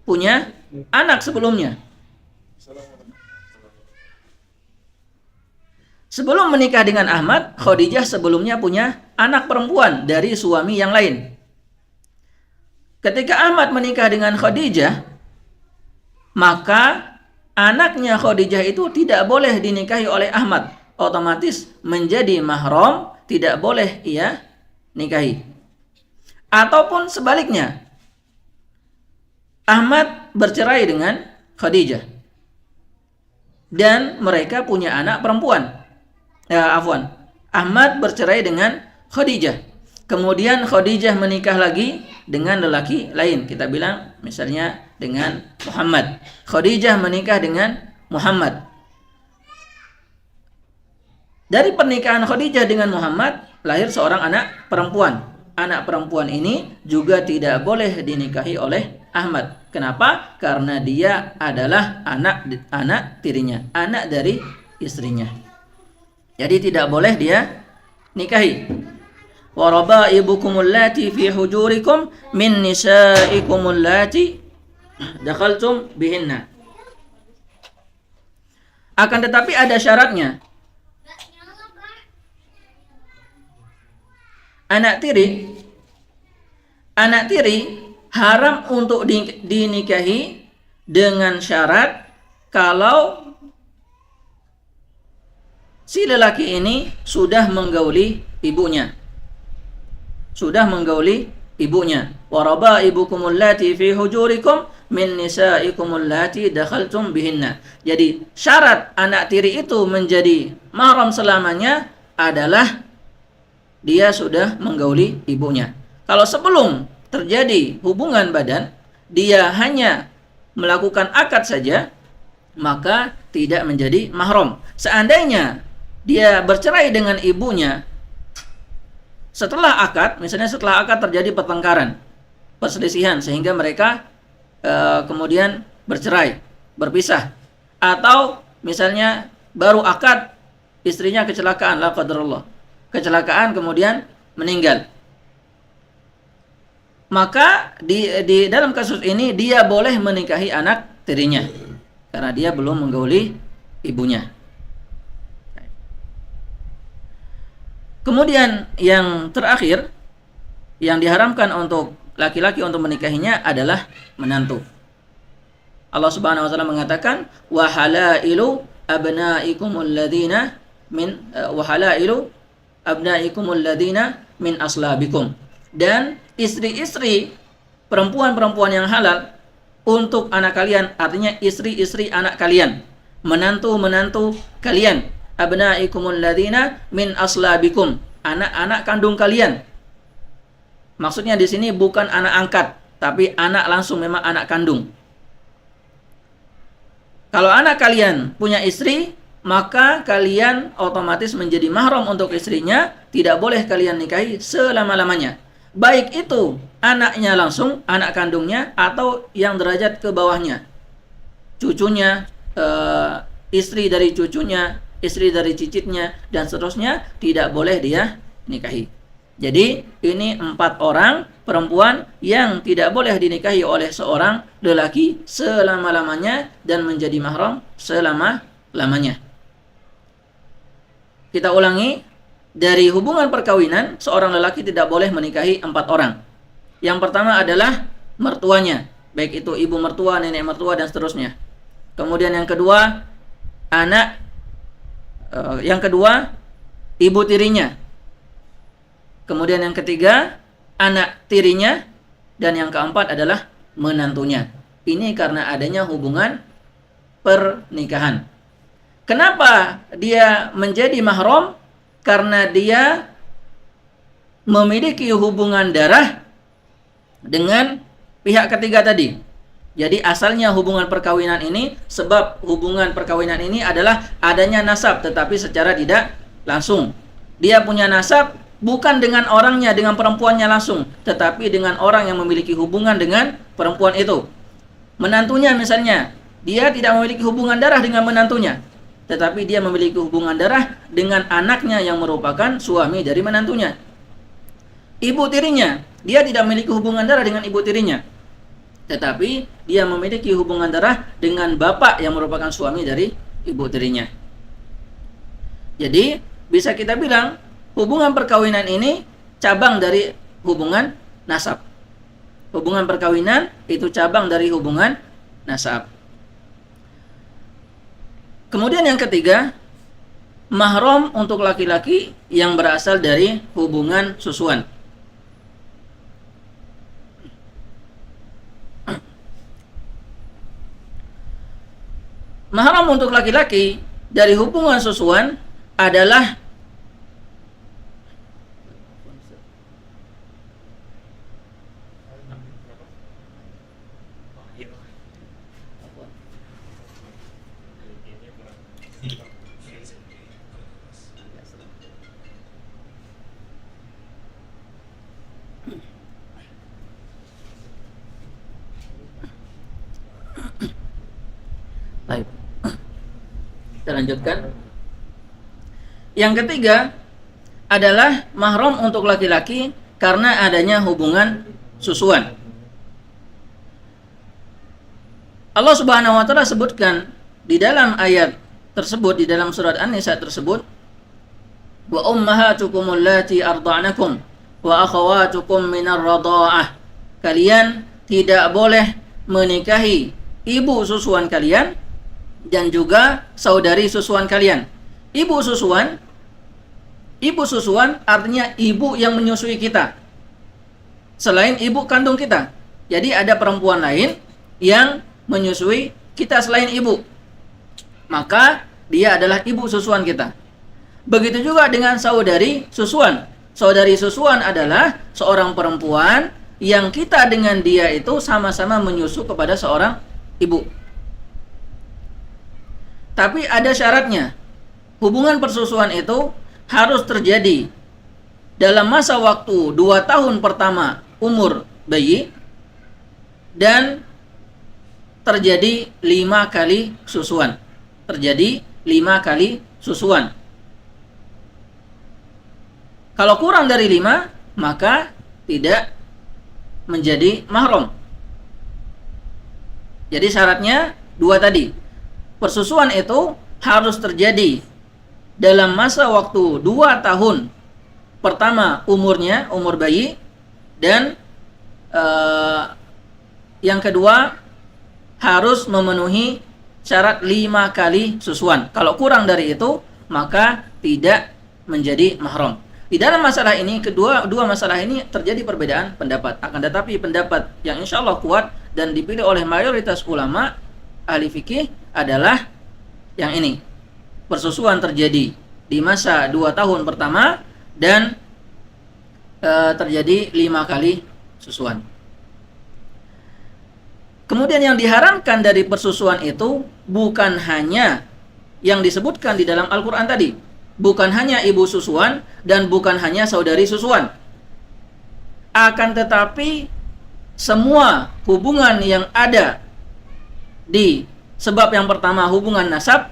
B: punya anak sebelumnya. Sebelum menikah dengan Ahmad, Khadijah sebelumnya punya anak perempuan dari suami yang lain. Ketika Ahmad menikah dengan Khadijah, maka anaknya Khadijah itu tidak boleh dinikahi oleh Ahmad. Otomatis menjadi mahram, tidak boleh ia nikahi. Ataupun sebaliknya, Ahmad bercerai dengan Khadijah dan mereka punya anak perempuan. Ahmad bercerai dengan Khadijah. Kemudian Khadijah menikah lagi dengan lelaki lain. Kita bilang misalnya dengan Muhammad. Khadijah menikah dengan Muhammad. Dari pernikahan Khadijah dengan Muhammad lahir seorang anak perempuan. Anak perempuan ini juga tidak boleh dinikahi oleh Ahmad. Kenapa? Karena dia adalah anak tirinya, anak dari istrinya. Jadi tidak boleh dia nikahi. Wa rabaibukumul lati fi hujurikum min nisaikumul lati dakhaltum bihinna. Akan tetapi ada syaratnya. Anak tiri haram untuk dinikahi dengan syarat kalau si lelaki ini sudah menggauli ibunya. Wa rabaibukum allati fi hujurikum min nisaikum allati dakhaltum bihinna. Jadi syarat anak tiri itu menjadi mahram selamanya adalah dia sudah menggauli ibunya. Kalau sebelum terjadi hubungan badan, dia hanya melakukan akad saja, maka tidak menjadi mahram. Seandainya dia bercerai dengan ibunya setelah akad, misalnya setelah akad terjadi pertengkaran, perselisihan, sehingga mereka kemudian bercerai, berpisah, atau misalnya baru akad istrinya kecelakaan, la qadarullah, kecelakaan kemudian meninggal, maka di dalam kasus ini dia boleh menikahi anak tirinya karena dia belum menggauli ibunya. Kemudian yang terakhir yang diharamkan untuk laki-laki untuk menikahinya adalah menantu. Allah Subhanahu wa taala mengatakan wa halailu abnaikumul ladzina min aslabikum, dan istri-istri perempuan-perempuan yang halal untuk anak kalian, artinya istri-istri anak kalian, menantu-menantu kalian. Abnaikumul ladzina min aslabikum, anak-anak kandung kalian. Maksudnya di sini bukan anak angkat, tapi anak langsung, memang anak kandung. Kalau anak kalian punya istri, maka kalian otomatis menjadi mahram untuk istrinya, tidak boleh kalian nikahi selama-lamanya. Baik itu anaknya langsung, anak kandungnya, atau yang derajat ke bawahnya, cucunya, istri dari cucunya, istri dari cicitnya, dan seterusnya, tidak boleh dia nikahi. Jadi ini 4 orang perempuan yang tidak boleh dinikahi oleh seorang lelaki selama-lamanya dan menjadi mahram selama-lamanya. Kita ulangi, dari hubungan perkawinan seorang lelaki tidak boleh menikahi 4 orang. Yang pertama adalah mertuanya, baik itu ibu mertua, nenek mertua, dan seterusnya. Kemudian yang kedua ibu tirinya. Kemudian yang ketiga anak tirinya, dan yang keempat adalah menantunya. Ini karena adanya hubungan pernikahan. Kenapa dia menjadi mahram? Karena dia memiliki hubungan darah dengan pihak ketiga tadi. Jadi asalnya hubungan perkawinan ini, sebab hubungan perkawinan ini adalah adanya nasab, tetapi secara tidak langsung. Dia punya nasab bukan dengan orangnya, dengan perempuannya langsung, tetapi dengan orang yang memiliki hubungan dengan perempuan itu. Menantunya misalnya, dia tidak memiliki hubungan darah dengan menantunya, tetapi dia memiliki hubungan darah dengan anaknya yang merupakan suami dari menantunya. Ibu tirinya, dia tidak memiliki hubungan darah dengan ibu tirinya, tetapi dia memiliki hubungan darah dengan bapak yang merupakan suami dari ibu tirinya. Jadi bisa kita bilang hubungan perkawinan ini cabang dari hubungan nasab. Hubungan perkawinan itu cabang dari hubungan nasab. Kemudian yang ketiga, mahram untuk laki-laki yang berasal dari hubungan susuan. Mahram untuk laki-laki dari hubungan susuan adalah baik. Kita lanjutkan. Yang ketiga adalah mahram untuk laki-laki karena adanya hubungan susuan. Allah Subhanahu wa taala sebutkan di dalam ayat tersebut, di dalam surat An-Nisa tersebut, wa ummahatukum allati arda'nakum wa akhawatukum minar radha'ah. Kalian tidak boleh menikahi ibu susuan kalian dan juga saudari susuan kalian. Ibu susuan artinya ibu yang menyusui kita, selain ibu kandung kita. Jadi ada perempuan lain yang menyusui kita selain ibu, maka dia adalah ibu susuan kita. Begitu juga dengan saudari susuan. Saudari susuan adalah seorang perempuan yang kita dengan dia itu sama-sama menyusu kepada seorang ibu. Tapi ada syaratnya. Hubungan persusuan itu harus terjadi dalam masa waktu 2 tahun pertama umur bayi dan terjadi 5 kali susuan. Terjadi 5 kali susuan. Kalau kurang dari 5, maka tidak menjadi mahram. Jadi syaratnya 2 tadi. Persusuan itu harus terjadi dalam masa waktu 2 tahun pertama umurnya, umur bayi, dan yang kedua harus memenuhi syarat 5 kali susuan. Kalau kurang dari itu, maka tidak menjadi mahram. Di dalam masalah ini, dua masalah ini terjadi perbedaan pendapat. Akan tetapi pendapat yang insya Allah kuat dan dipilih oleh mayoritas ulama ahli fikih adalah yang ini. Persusuan terjadi di masa 2 tahun pertama dan terjadi 5 kali susuan. Kemudian yang diharamkan dari persusuan itu bukan hanya yang disebutkan di dalam Al-Quran tadi, bukan hanya ibu susuan dan bukan hanya saudari susuan. Akan tetapi semua hubungan yang ada di sebab yang pertama hubungan nasab,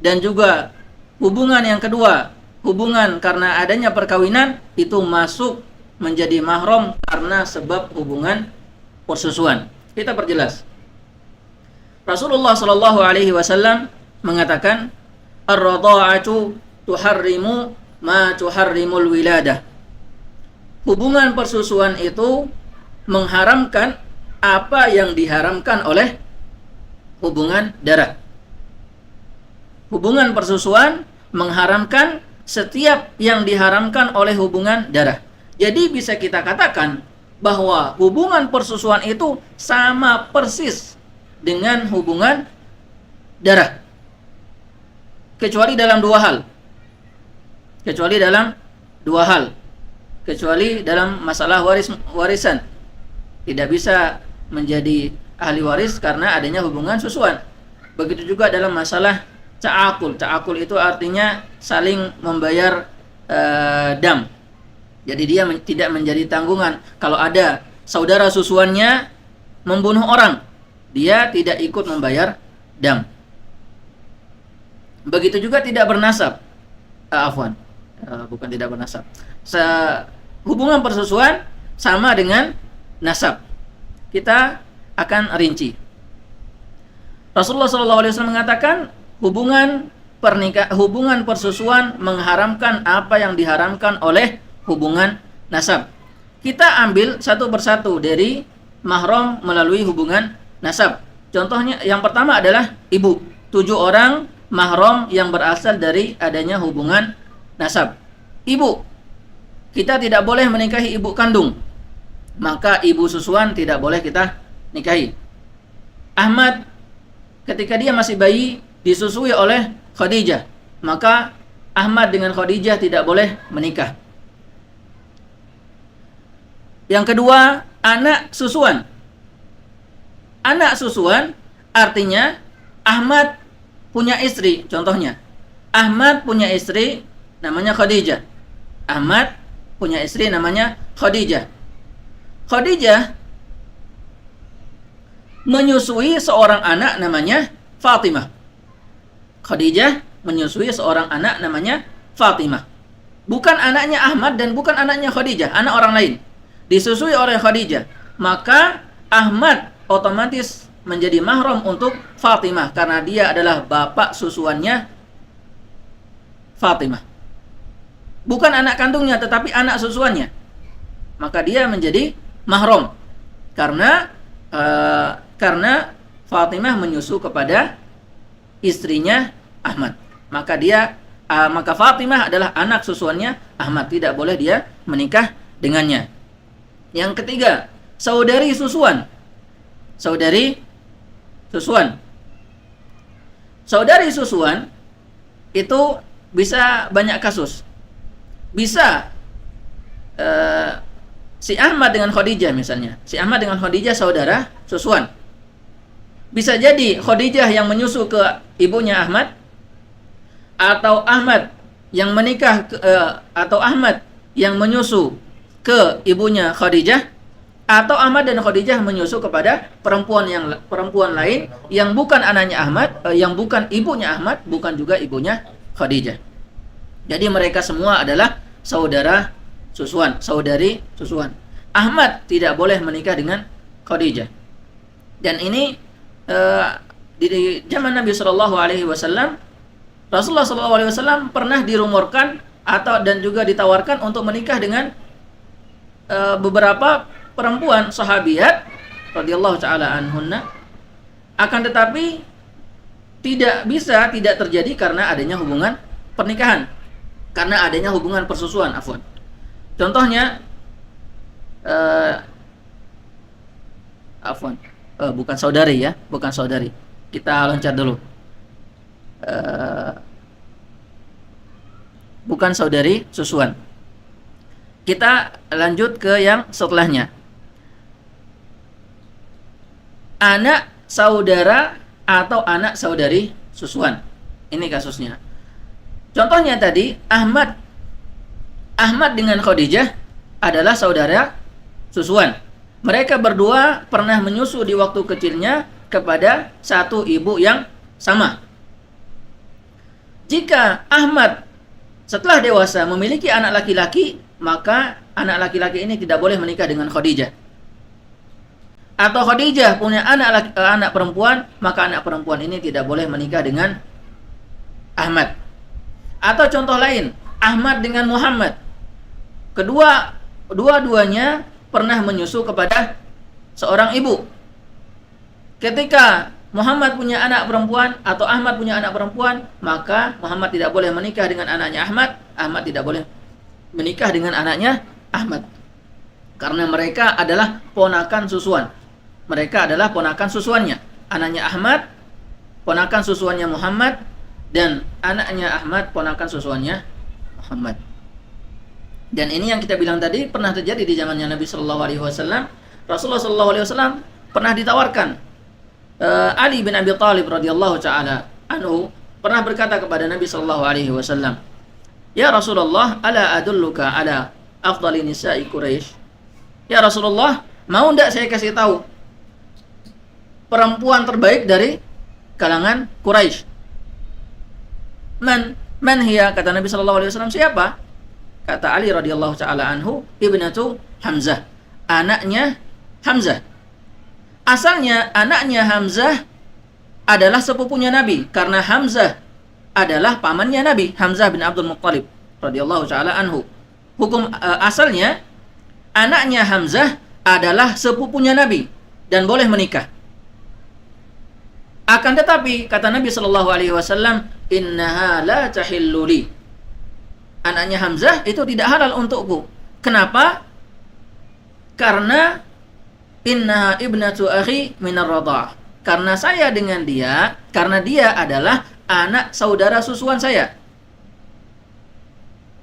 B: dan juga hubungan yang kedua hubungan karena adanya perkawinan, itu masuk menjadi mahram karena sebab hubungan persusuan. Kita perjelas. Rasulullah Shallallahu Alaihi Wasallam mengatakan, ar-radha'atu tuharrimu ma tuharrimul wiladah. Hubungan persusuan itu mengharamkan apa yang diharamkan oleh hubungan darah. Hubungan persusuan mengharamkan setiap yang diharamkan oleh hubungan darah. Jadi bisa kita katakan bahwa hubungan persusuan itu sama persis dengan hubungan darah, kecuali dalam 2 hal. Kecuali dalam masalah warisan. Tidak bisa menjadi ahli waris karena adanya hubungan susuan. Begitu juga dalam masalah ta'akul. Ta'akul itu artinya saling membayar dam. Jadi dia tidak menjadi tanggungan. Kalau ada saudara susuannya membunuh orang, dia tidak ikut membayar dam. Begitu juga tidak bernasab. Bukan tidak bernasab. Hubungan persusuan sama dengan nasab. Kita akan rinci. Rasulullah SAW mengatakan hubungan persusuan mengharamkan apa yang diharamkan oleh hubungan nasab. Kita ambil satu persatu dari mahram melalui hubungan nasab. Contohnya yang pertama adalah ibu. 7 orang mahram yang berasal dari adanya hubungan nasab. Ibu, kita tidak boleh menikahi ibu kandung, maka ibu susuan tidak boleh kita nikahi. Ahmad ketika dia masih bayi disusui oleh Khadijah, maka Ahmad dengan Khadijah tidak boleh menikah. Yang kedua, anak susuan. Anak susuan artinya Ahmad punya istri. Contohnya, Ahmad punya istri namanya Khadijah. Ahmad punya istri namanya Khadijah. Khadijah menyusui seorang anak namanya Fatimah. Khadijah menyusui seorang anak namanya Fatimah. Bukan anaknya Ahmad dan bukan anaknya Khadijah, anak orang lain. Disusui oleh Khadijah, maka Ahmad otomatis menjadi mahram untuk Fatimah karena dia adalah bapak susuannya Fatimah. Bukan anak kandungnya tetapi anak susuannya. Maka dia menjadi mahram karena Fatimah menyusu kepada istrinya Ahmad. Maka Fatimah adalah anak susuannya Ahmad, tidak boleh dia menikah dengannya. Yang ketiga, saudari susuan. Saudari susuan itu bisa banyak kasus. Bisa si Ahmad dengan Khadijah misalnya. Si Ahmad dengan Khadijah saudara susuan. Bisa jadi Khadijah yang menyusu ke ibunya Ahmad, atau Ahmad yang menikah atau Ahmad yang menyusu ke ibunya Khadijah, atau Ahmad dan Khadijah menyusu kepada perempuan lain yang bukan anaknya Ahmad, yang bukan ibunya Ahmad, bukan juga ibunya Khadijah. Jadi mereka semua adalah saudara susuan, saudari susuan. Ahmad tidak boleh menikah dengan Khadijah. Dan ini di zaman Nabi Shallallahu Alaihi Wasallam, Rasulullah Shallallahu Alaihi Wasallam pernah dirumorkan dan juga ditawarkan untuk menikah dengan beberapa perempuan sahabiyat radhiyallahu taala anhunna, akan tetapi tidak terjadi karena adanya hubungan pernikahan, karena adanya hubungan persusuan, afwan. Contohnya bukan saudari ya, bukan saudari. Kita loncat dulu. Bukan saudari susuan. Kita lanjut ke yang setelahnya. Anak saudara atau anak saudari susuan. Ini kasusnya. Contohnya tadi Ahmad dengan Khadijah adalah saudara susuan. Mereka berdua pernah menyusu di waktu kecilnya kepada satu ibu yang sama. Jika Ahmad setelah dewasa memiliki anak laki-laki, maka anak laki-laki ini tidak boleh menikah dengan Khadijah. Atau Khadijah punya anak perempuan, maka anak perempuan ini tidak boleh menikah dengan Ahmad. Atau contoh lain, Ahmad dengan Muhammad. Dua-duanya pernah menyusu kepada seorang ibu. Ketika Muhammad punya anak perempuan atau Ahmad punya anak perempuan, maka Muhammad tidak boleh menikah dengan anaknya Ahmad, Ahmad tidak boleh menikah dengan anaknya Ahmad. Karena mereka adalah ponakan susuan. Mereka adalah ponakan susuannya. Anaknya Ahmad, ponakan susuannya Muhammad, dan anaknya Ahmad, ponakan susuannya Muhammad. Dan ini yang kita bilang tadi pernah terjadi di zamannya Nabi Shallallahu Alaihi Wasallam. Rasulullah Shallallahu Alaihi Wasallam pernah ditawarkan. Ali bin Abi Thalib radhiyallahu taala anhu pernah berkata kepada Nabi Shallallahu Alaihi Wasallam, "Ya Rasulullah, ala adulluka ala afdali nisa'i Quraisy?" Ya Rasulullah, mau enggak saya kasih tahu perempuan terbaik dari kalangan Quraisy? Man hiya, kata Nabi Shallallahu Alaihi Wasallam, siapa? Kata Ali radhiyallahu taala anhu, ibnatu Hamzah, anaknya Hamzah. Asalnya anaknya Hamzah adalah sepupunya Nabi, karena Hamzah adalah pamannya Nabi, Hamzah bin Abdul Muttalib radhiyallahu taala anhu. Hukum asalnya anaknya Hamzah adalah sepupunya Nabi dan boleh menikah. Akan tetapi kata Nabi sallallahu alaihi wasallam, innaha la tahillu li. Anaknya Hamzah itu tidak halal untukku. Kenapa? Karena innaha ibnatu akhi minar radha'ah. Karena saya dengan dia, karena dia adalah anak saudara susuan saya.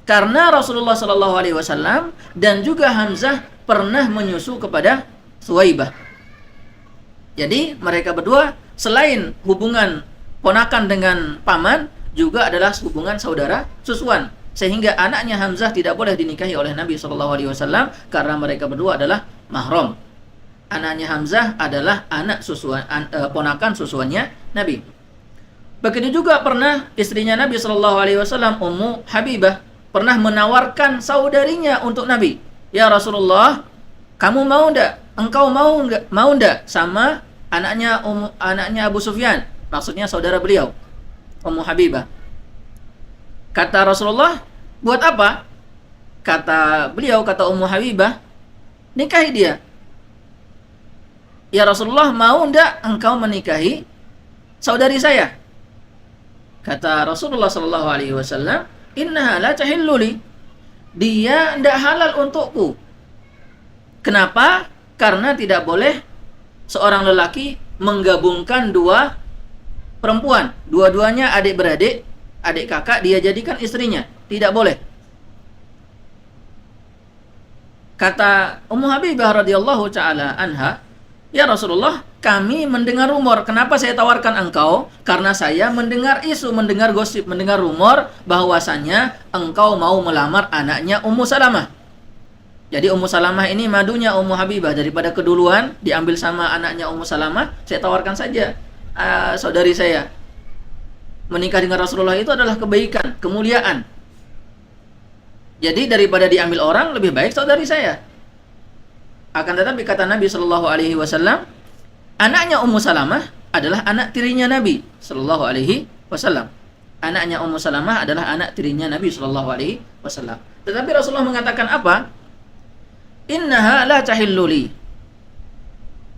B: Karena Rasulullah sallallahu alaihi wasallam dan juga Hamzah pernah menyusu kepada Suwaibah. Jadi mereka berdua selain hubungan ponakan dengan paman, juga adalah hubungan saudara susuan. Sehingga anaknya Hamzah tidak boleh dinikahi oleh Nabi SAW karena mereka berdua adalah mahram. Anaknya Hamzah adalah anak susuan, ponakan susuannya Nabi. Begitu juga pernah istrinya Nabi SAW, Ummu Habibah, pernah menawarkan saudarinya untuk Nabi. Ya Rasulullah, kamu mau enggak? Engkau mau enggak sama anaknya Abu Sufyan? Maksudnya saudara beliau, Ummu Habibah. Kata Rasulullah, buat apa? Kata beliau, kata Ummu Habibah, nikahi dia. Ya Rasulullah, mau ndak engkau menikahi saudari saya? Kata Rasulullah sallallahu alaihi wasallam, innaha la tahillu li. Dia ndak halal untukku. Kenapa? Karena tidak boleh seorang lelaki menggabungkan dua perempuan, dua-duanya adik-beradik, adik kakak, dia jadikan istrinya. Tidak boleh. Kata Ummu Habibah radhiyallahu taala anha, ya Rasulullah, kami mendengar rumor. Kenapa saya tawarkan engkau? Karena saya mendengar isu, mendengar gosip, mendengar rumor bahwasanya engkau mau melamar anaknya Ummu Salamah. Jadi Ummu Salamah ini madunya Ummu Habibah, daripada keduluan diambil sama anaknya Ummu Salamah, saya tawarkan saja saudari saya. Menikah dengan Rasulullah itu adalah kebaikan, kemuliaan. Jadi daripada diambil orang, lebih baik saudari saya. Akan tetapi kata Nabi Shallallahu Alaihi Wasallam, anaknya Ummu Salamah adalah anak tirinya Nabi Shallallahu Alaihi Wasallam. Anaknya Ummu Salamah adalah anak tirinya Nabi Shallallahu Alaihi Wasallam. Tetapi Rasulullah mengatakan apa? Innaha la tahillu li.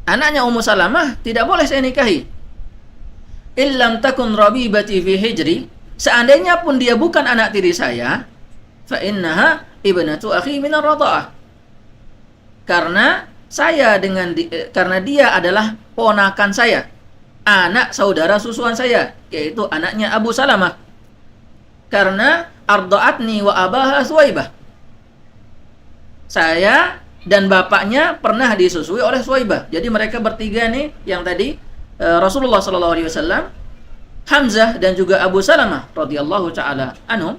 B: Anaknya Ummu Salamah tidak boleh saya nikahi. Illam takun rabibati fi hijri. Seandainya pun dia bukan anak tiri saya, fa innaha ibnatu akhi min ar-radha'ah. Karena karena dia adalah ponakan saya, anak saudara susuan saya, yaitu anaknya Abu Salamah. Karena arda'atni wa abaha Suwaibah. Saya dan bapaknya pernah disusui oleh Suwaibah. Jadi mereka bertiga nih yang tadi Rasulullah sallallahu alaihi wasallam, Hamzah dan juga Abu Salamah radhiyallahu taala anhum,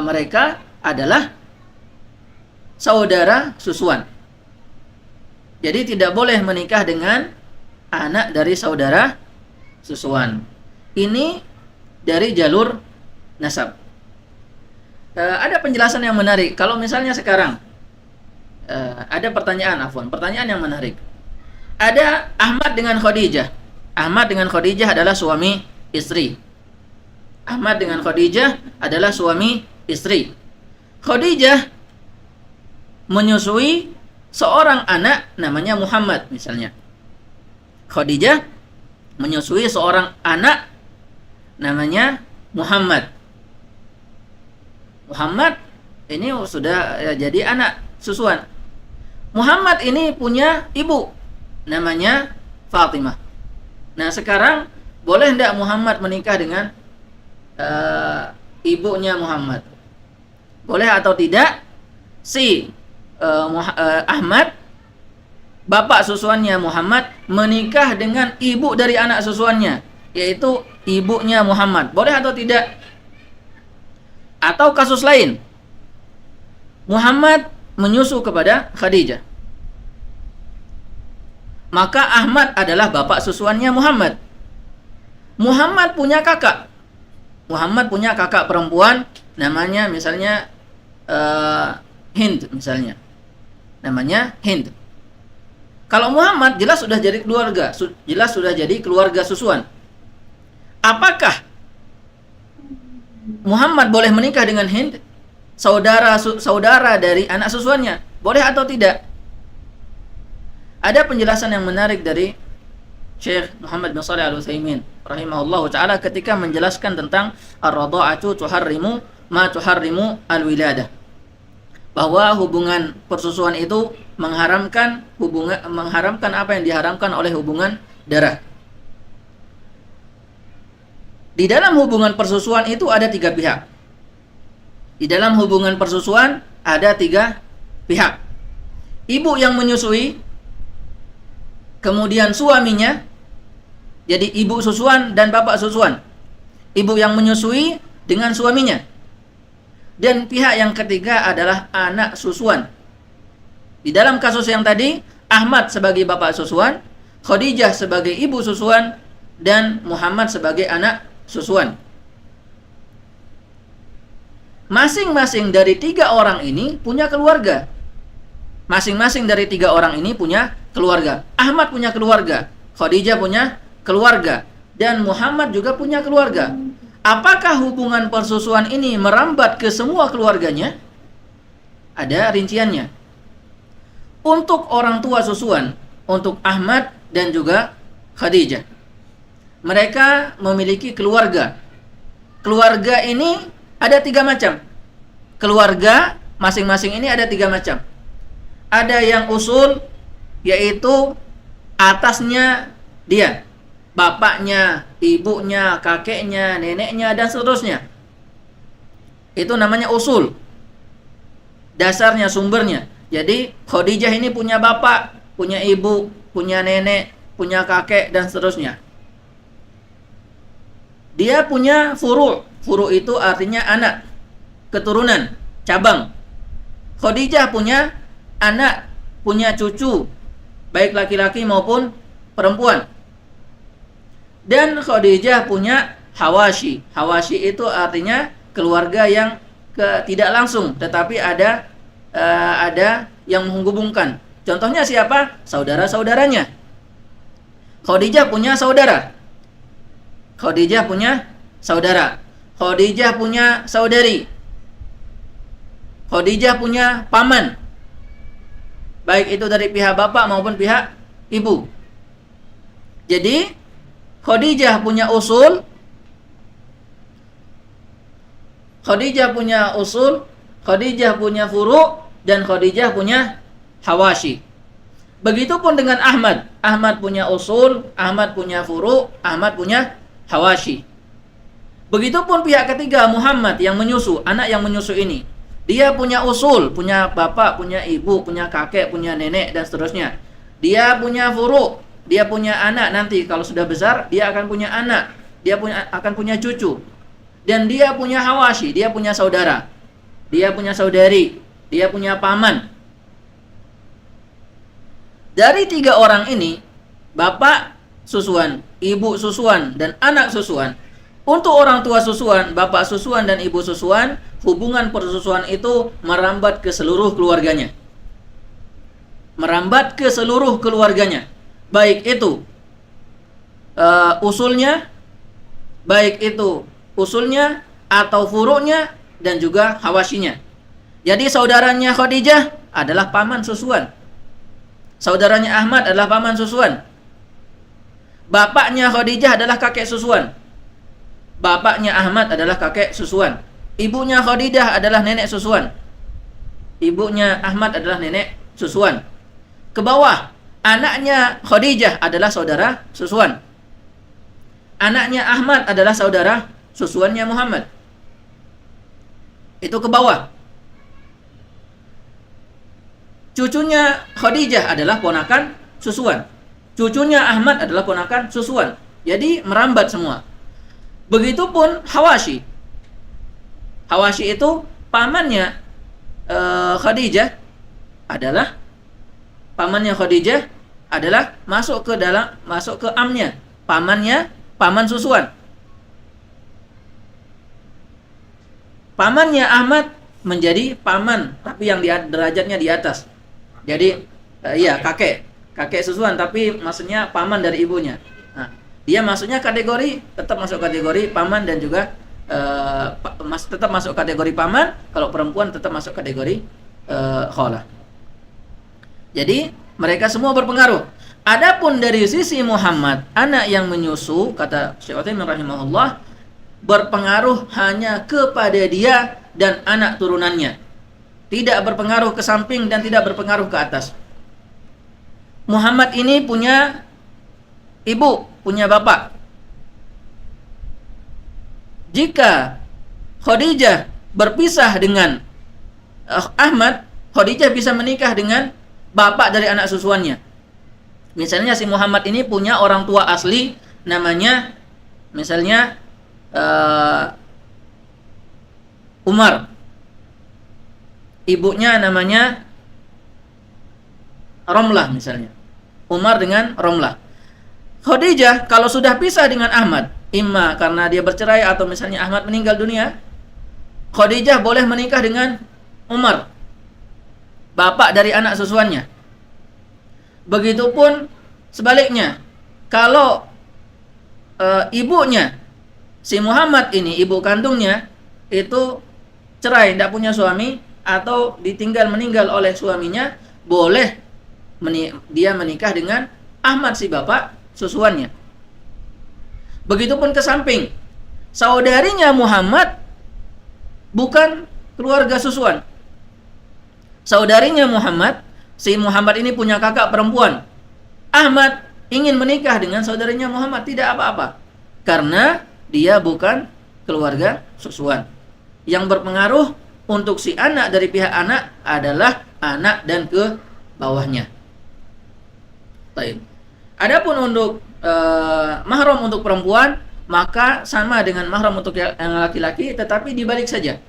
B: mereka adalah saudara susuan. Jadi tidak boleh menikah dengan anak dari saudara susuan. Ini dari jalur nasab. Ada penjelasan yang menarik. Kalau misalnya sekarang ada pertanyaan yang menarik. Ada Ahmad dengan Khadijah. Ahmad dengan Khadijah adalah suami istri. Ahmad dengan Khadijah adalah suami istri. Khadijah menyusui seorang anak namanya Muhammad misalnya. Khadijah menyusui seorang anak namanya Muhammad. Muhammad ini sudah jadi anak susuan. Muhammad ini punya ibu namanya Fatimah. Nah sekarang boleh tidak Muhammad menikah dengan ibunya Muhammad? Boleh atau tidak? Si Ahmad, bapak susuannya Muhammad, menikah dengan ibu dari anak susuannya, yaitu ibunya Muhammad. Boleh atau tidak? Atau kasus lain, Muhammad menyusu kepada Khadijah, maka Ahmad adalah bapak susuannya Muhammad. Muhammad punya kakak. Muhammad punya kakak perempuan namanya misalnya Hind misalnya. Namanya Hind. Kalau Muhammad jelas sudah jadi keluarga, jelas sudah jadi keluarga susuan. Apakah Muhammad boleh menikah dengan Hind, saudara dari anak susuannya? Boleh atau tidak? Ada penjelasan yang menarik dari Syekh Muhammad bin Shalih Al-Utsaimin rahimahullahu taala ketika menjelaskan tentang ar-radha'atu tuharrimu ma tuharrimu al-wiladah. Bahwa hubungan persusuan itu mengharamkan apa yang diharamkan oleh hubungan darah. Di dalam hubungan persusuan itu ada 3 pihak. Di dalam hubungan persusuan ada 3 pihak. Ibu yang menyusui, kemudian suaminya, jadi ibu susuan dan bapak susuan. Ibu yang menyusui dengan suaminya. Dan pihak yang ketiga adalah anak susuan. Di dalam kasus yang tadi, Ahmad sebagai bapak susuan, Khadijah sebagai ibu susuan, dan Muhammad sebagai anak susuan. Masing-masing dari 3 orang ini punya keluarga. Masing-masing dari 3 orang ini punya keluarga. Ahmad punya keluarga, Khadijah punya keluarga, dan Muhammad juga punya keluarga. Apakah hubungan persusuan ini merambat ke semua keluarganya? Ada rinciannya. Untuk orang tua susuan, untuk Ahmad dan juga Khadijah, mereka memiliki keluarga. Keluarga ini ada 3 macam. Keluarga masing-masing ini ada 3 macam. Ada yang usul, yaitu atasnya dia, bapaknya, ibunya, kakeknya, neneknya, dan seterusnya. Itu namanya usul. Dasarnya, sumbernya. Jadi Khadijah ini punya bapak, punya ibu, punya nenek, punya kakek, dan seterusnya. Dia punya furu'. Furu' itu artinya anak, keturunan, cabang. Khadijah punya anak, punya cucu, baik laki-laki maupun perempuan. Dan Khadijah punya hawashi. Hawashi itu artinya keluarga yang tidak langsung, tetapi ada yang menghubungkan. Contohnya siapa? Saudara-saudaranya. Khadijah punya saudara. Khadijah punya saudara. Khadijah punya saudari. Khadijah punya paman, baik itu dari pihak bapak maupun pihak ibu. Jadi Khadijah punya usul, Khadijah punya usul, Khadijah punya furu', dan Khadijah punya hawashi. Begitupun dengan Ahmad. Ahmad punya usul, Ahmad punya furu', Ahmad punya hawashi. Begitupun pihak ketiga, Muhammad yang menyusu, anak yang menyusu ini. Dia punya usul, punya bapak, punya ibu, punya kakek, punya nenek, dan seterusnya. Dia punya furu', dia punya anak, nanti kalau sudah besar dia akan punya anak, dia akan punya cucu. Dan dia punya hawashi, dia punya saudara, dia punya saudari, dia punya paman. Dari 3 orang ini, bapak susuan, ibu susuan, dan anak susuan. Untuk orang tua susuan, bapak susuan, dan ibu susuan, hubungan persusuan itu merambat ke seluruh keluarganya. Merambat ke seluruh keluarganya. Baik itu usulnya, baik itu usulnya atau furu'nya, dan juga hawashinya. Jadi saudaranya Khadijah adalah paman susuan. Saudaranya Ahmad adalah paman susuan. Bapaknya Khadijah adalah kakek susuan. Bapaknya Ahmad adalah kakek susuan. Ibunya Khadijah adalah nenek susuan. Ibunya Ahmad adalah nenek susuan. Ke bawah, anaknya Khadijah adalah saudara susuan. Anaknya Ahmad adalah saudara susuannya Muhammad. Itu ke bawah. Cucunya Khadijah adalah ponakan susuan. Cucunya Ahmad adalah ponakan susuan. Jadi merambat semua. Begitupun hawashi. Hawashi itu pamannya Khadijah adalah masuk ke amnya, paman susuan. Pamannya Ahmad menjadi paman, tapi yang derajatnya di atas. Jadi kakek susuan, tapi maksudnya paman dari ibunya. Nah, dia maksudnya tetap masuk kategori paman, dan juga tetap masuk kategori paman. Kalau perempuan tetap masuk kategori khalah. Jadi mereka semua berpengaruh. Adapun dari sisi Muhammad, anak yang menyusu, kata Syekh Utsaimin rahimahullah, berpengaruh hanya kepada dia dan anak turunannya. Tidak berpengaruh ke samping dan tidak berpengaruh ke atas. Muhammad ini punya ibu, punya bapak. Jika Khadijah berpisah dengan Ahmad, Khadijah bisa menikah dengan bapak dari anak susuannya. Misalnya si Muhammad ini punya orang tua asli, namanya misalnya Umar. Ibunya namanya Romlah misalnya. Umar dengan Romlah. Khadijah kalau sudah pisah dengan Ahmad, imma karena dia bercerai atau misalnya Ahmad meninggal dunia, Khadijah boleh menikah dengan Umar, bapak dari anak susuannya. Begitupun sebaliknya, kalau ibunya si Muhammad ini, ibu kandungnya itu cerai, tidak punya suami atau ditinggal meninggal oleh suaminya, boleh dia menikah dengan Ahmad si bapak susuannya. Begitupun ke samping, saudarinya Muhammad bukan keluarga susuan. Saudarinya Muhammad, si Muhammad ini punya kakak perempuan. Ahmad ingin menikah dengan saudarinya Muhammad, tidak apa-apa, karena dia bukan keluarga susuan. Yang berpengaruh untuk si anak dari pihak anak adalah anak dan ke bawahnya. Baik. Adapun untuk mahram untuk perempuan, maka sama dengan mahram untuk yang laki-laki, tetapi dibalik saja.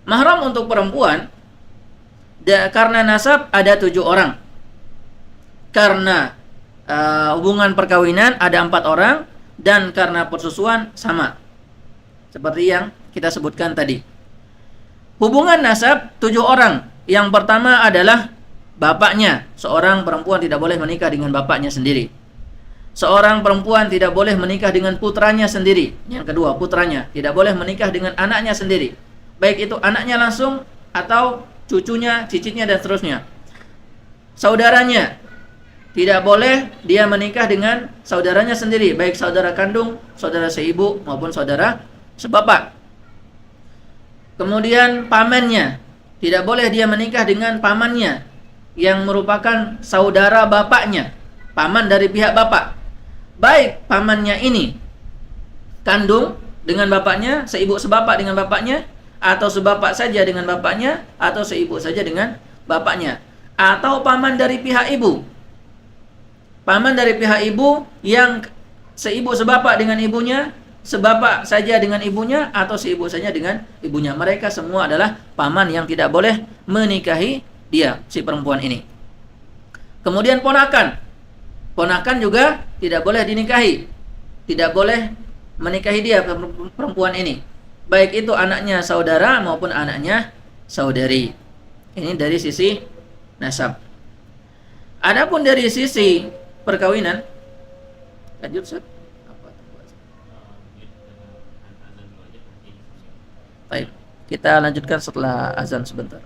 B: Mahram untuk perempuan karena nasab ada 7 orang. Karena hubungan perkawinan ada 4 orang, dan karena persusuan sama. Seperti yang kita sebutkan tadi. Hubungan nasab 7 orang. Yang pertama adalah bapaknya. Seorang perempuan tidak boleh menikah dengan bapaknya sendiri. Seorang perempuan tidak boleh menikah dengan putranya sendiri. Yang kedua, putranya tidak boleh menikah dengan anaknya sendiri, baik itu anaknya langsung atau cucunya, cicitnya, dan seterusnya. Saudaranya tidak boleh dia menikah dengan saudaranya sendiri, baik saudara kandung, saudara seibu, maupun saudara sebapak. Kemudian pamannya, tidak boleh dia menikah dengan pamannya yang merupakan saudara bapaknya, paman dari pihak bapak. Baik pamannya ini kandung dengan bapaknya, seibu sebapak dengan bapaknya, atau sebapak saja dengan bapaknya, atau seibu saja dengan bapaknya, atau paman dari pihak ibu. Paman dari pihak ibu yang seibu sebapak dengan ibunya, sebapak saja dengan ibunya, atau seibu saja dengan ibunya. Mereka semua adalah paman yang tidak boleh menikahi dia, si perempuan ini. Kemudian ponakan. Ponakan juga tidak boleh dinikahi. Tidak boleh menikahi dia, perempuan ini. Baik itu anaknya saudara maupun anaknya saudari. Ini dari sisi nasab. Adapun dari sisi perkawinan, lanjut Ustaz. Baik, kita lanjutkan setelah azan sebentar.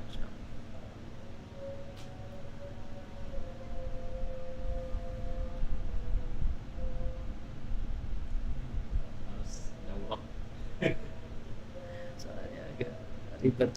B: Soalnya agak ribet.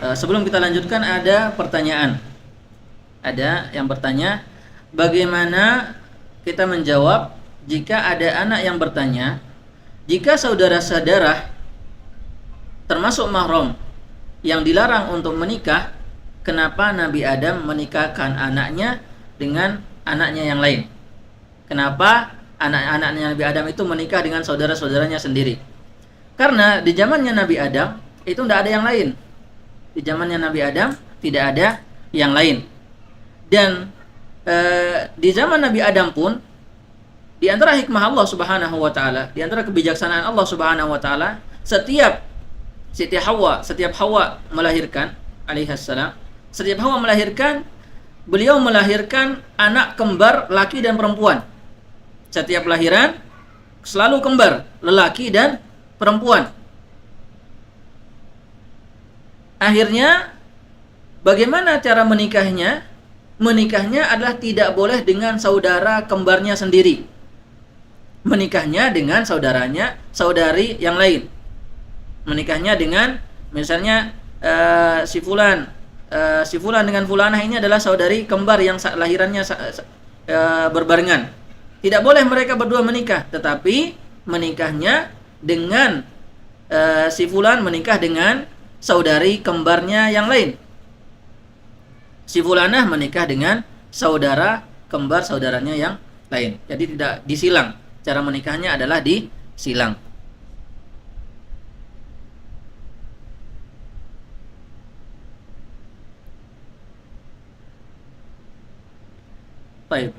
B: Sebelum kita lanjutkan, ada pertanyaan. Ada yang bertanya, bagaimana kita menjawab jika ada anak yang bertanya, jika saudara-saudara termasuk mahram yang dilarang untuk menikah, kenapa Nabi Adam menikahkan anaknya dengan anaknya yang lain? Kenapa anak-anaknya Nabi Adam itu menikah dengan saudara-saudaranya sendiri? Karena di zamannya Nabi Adam itu tidak ada yang lain. Di zamannya Nabi Adam tidak ada yang lain. Dan di zaman Nabi Adam pun, di antara hikmah Allah Subhanahu wa taala, di antara kebijaksanaan Allah Subhanahu wa taala, setiap Hawa melahirkan alaihissalam, setiap Hawa melahirkan, beliau melahirkan anak kembar laki dan perempuan. Setiap lahiran selalu kembar, lelaki dan perempuan. Akhirnya bagaimana cara menikahnya? Menikahnya adalah tidak boleh dengan saudara kembarnya sendiri. Menikahnya dengan saudari yang lain. Menikahnya dengan misalnya si fulan dengan fulanah ini adalah saudari kembar yang lahirannya berbarengan. Tidak boleh mereka berdua menikah, tetapi menikahnya dengan si fulan menikah dengan saudari kembarnya yang lain. Si fulanah menikah dengan saudara kembar saudaranya yang lain. Jadi tidak disilang. Cara menikahnya adalah disilang. Baik.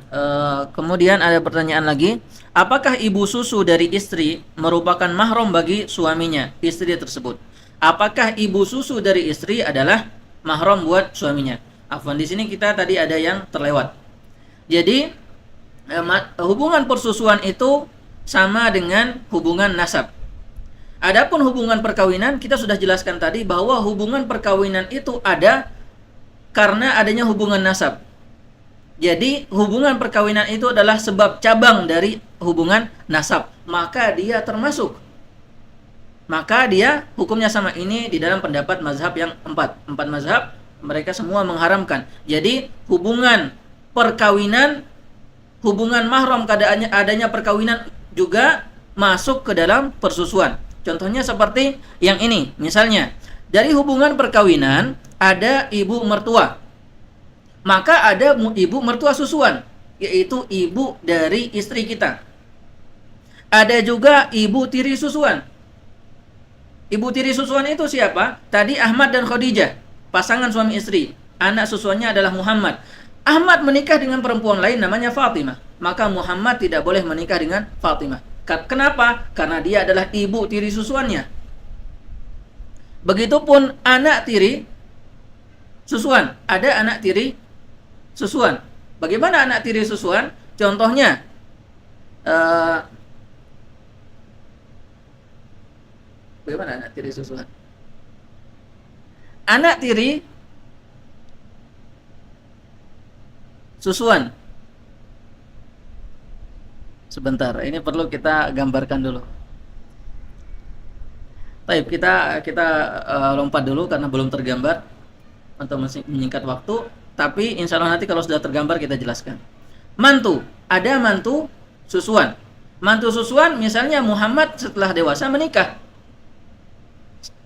B: Kemudian ada pertanyaan lagi. Apakah ibu susu dari istri merupakan mahram bagi suaminya, istri tersebut? Apakah ibu susu dari istri adalah mahram buat suaminya? Afwan, di sini kita tadi ada yang terlewat. Jadi hubungan persusuan itu sama dengan hubungan nasab. Adapun hubungan perkawinan, kita sudah jelaskan tadi bahwa hubungan perkawinan itu ada karena adanya hubungan nasab. Jadi hubungan perkawinan itu adalah sebab cabang dari hubungan nasab, maka dia termasuk. Maka dia hukumnya sama. Ini di dalam pendapat mazhab yang empat mazhab, mereka semua mengharamkan. Jadi hubungan perkawinan, hubungan mahram keadaannya adanya perkawinan juga masuk ke dalam persusuan. Contohnya seperti yang ini. Misalnya, dari hubungan perkawinan ada ibu mertua. Maka ada ibu mertua susuan, yaitu ibu dari istri kita. Ada juga ibu tiri susuan. Ibu tiri susuan itu siapa? Tadi Ahmad dan Khadijah, pasangan suami istri. Anak susuannya adalah Muhammad. Ahmad menikah dengan perempuan lain namanya Fatimah. Maka Muhammad tidak boleh menikah dengan Fatimah. Kenapa? Karena dia adalah ibu tiri susuannya. Begitupun anak tiri susuan. Ada anak tiri susuan. Bagaimana anak tiri susuan? Contohnya bagaimana anak tiri susuan? Anak tiri susuan. Sebentar, ini perlu kita gambarkan dulu. Baik, kita lompat dulu karena belum tergambar untuk menyingkat waktu. Tapi insya Allah nanti kalau sudah tergambar kita jelaskan. Mantu, ada mantu susuan. Mantu susuan misalnya Muhammad setelah dewasa menikah.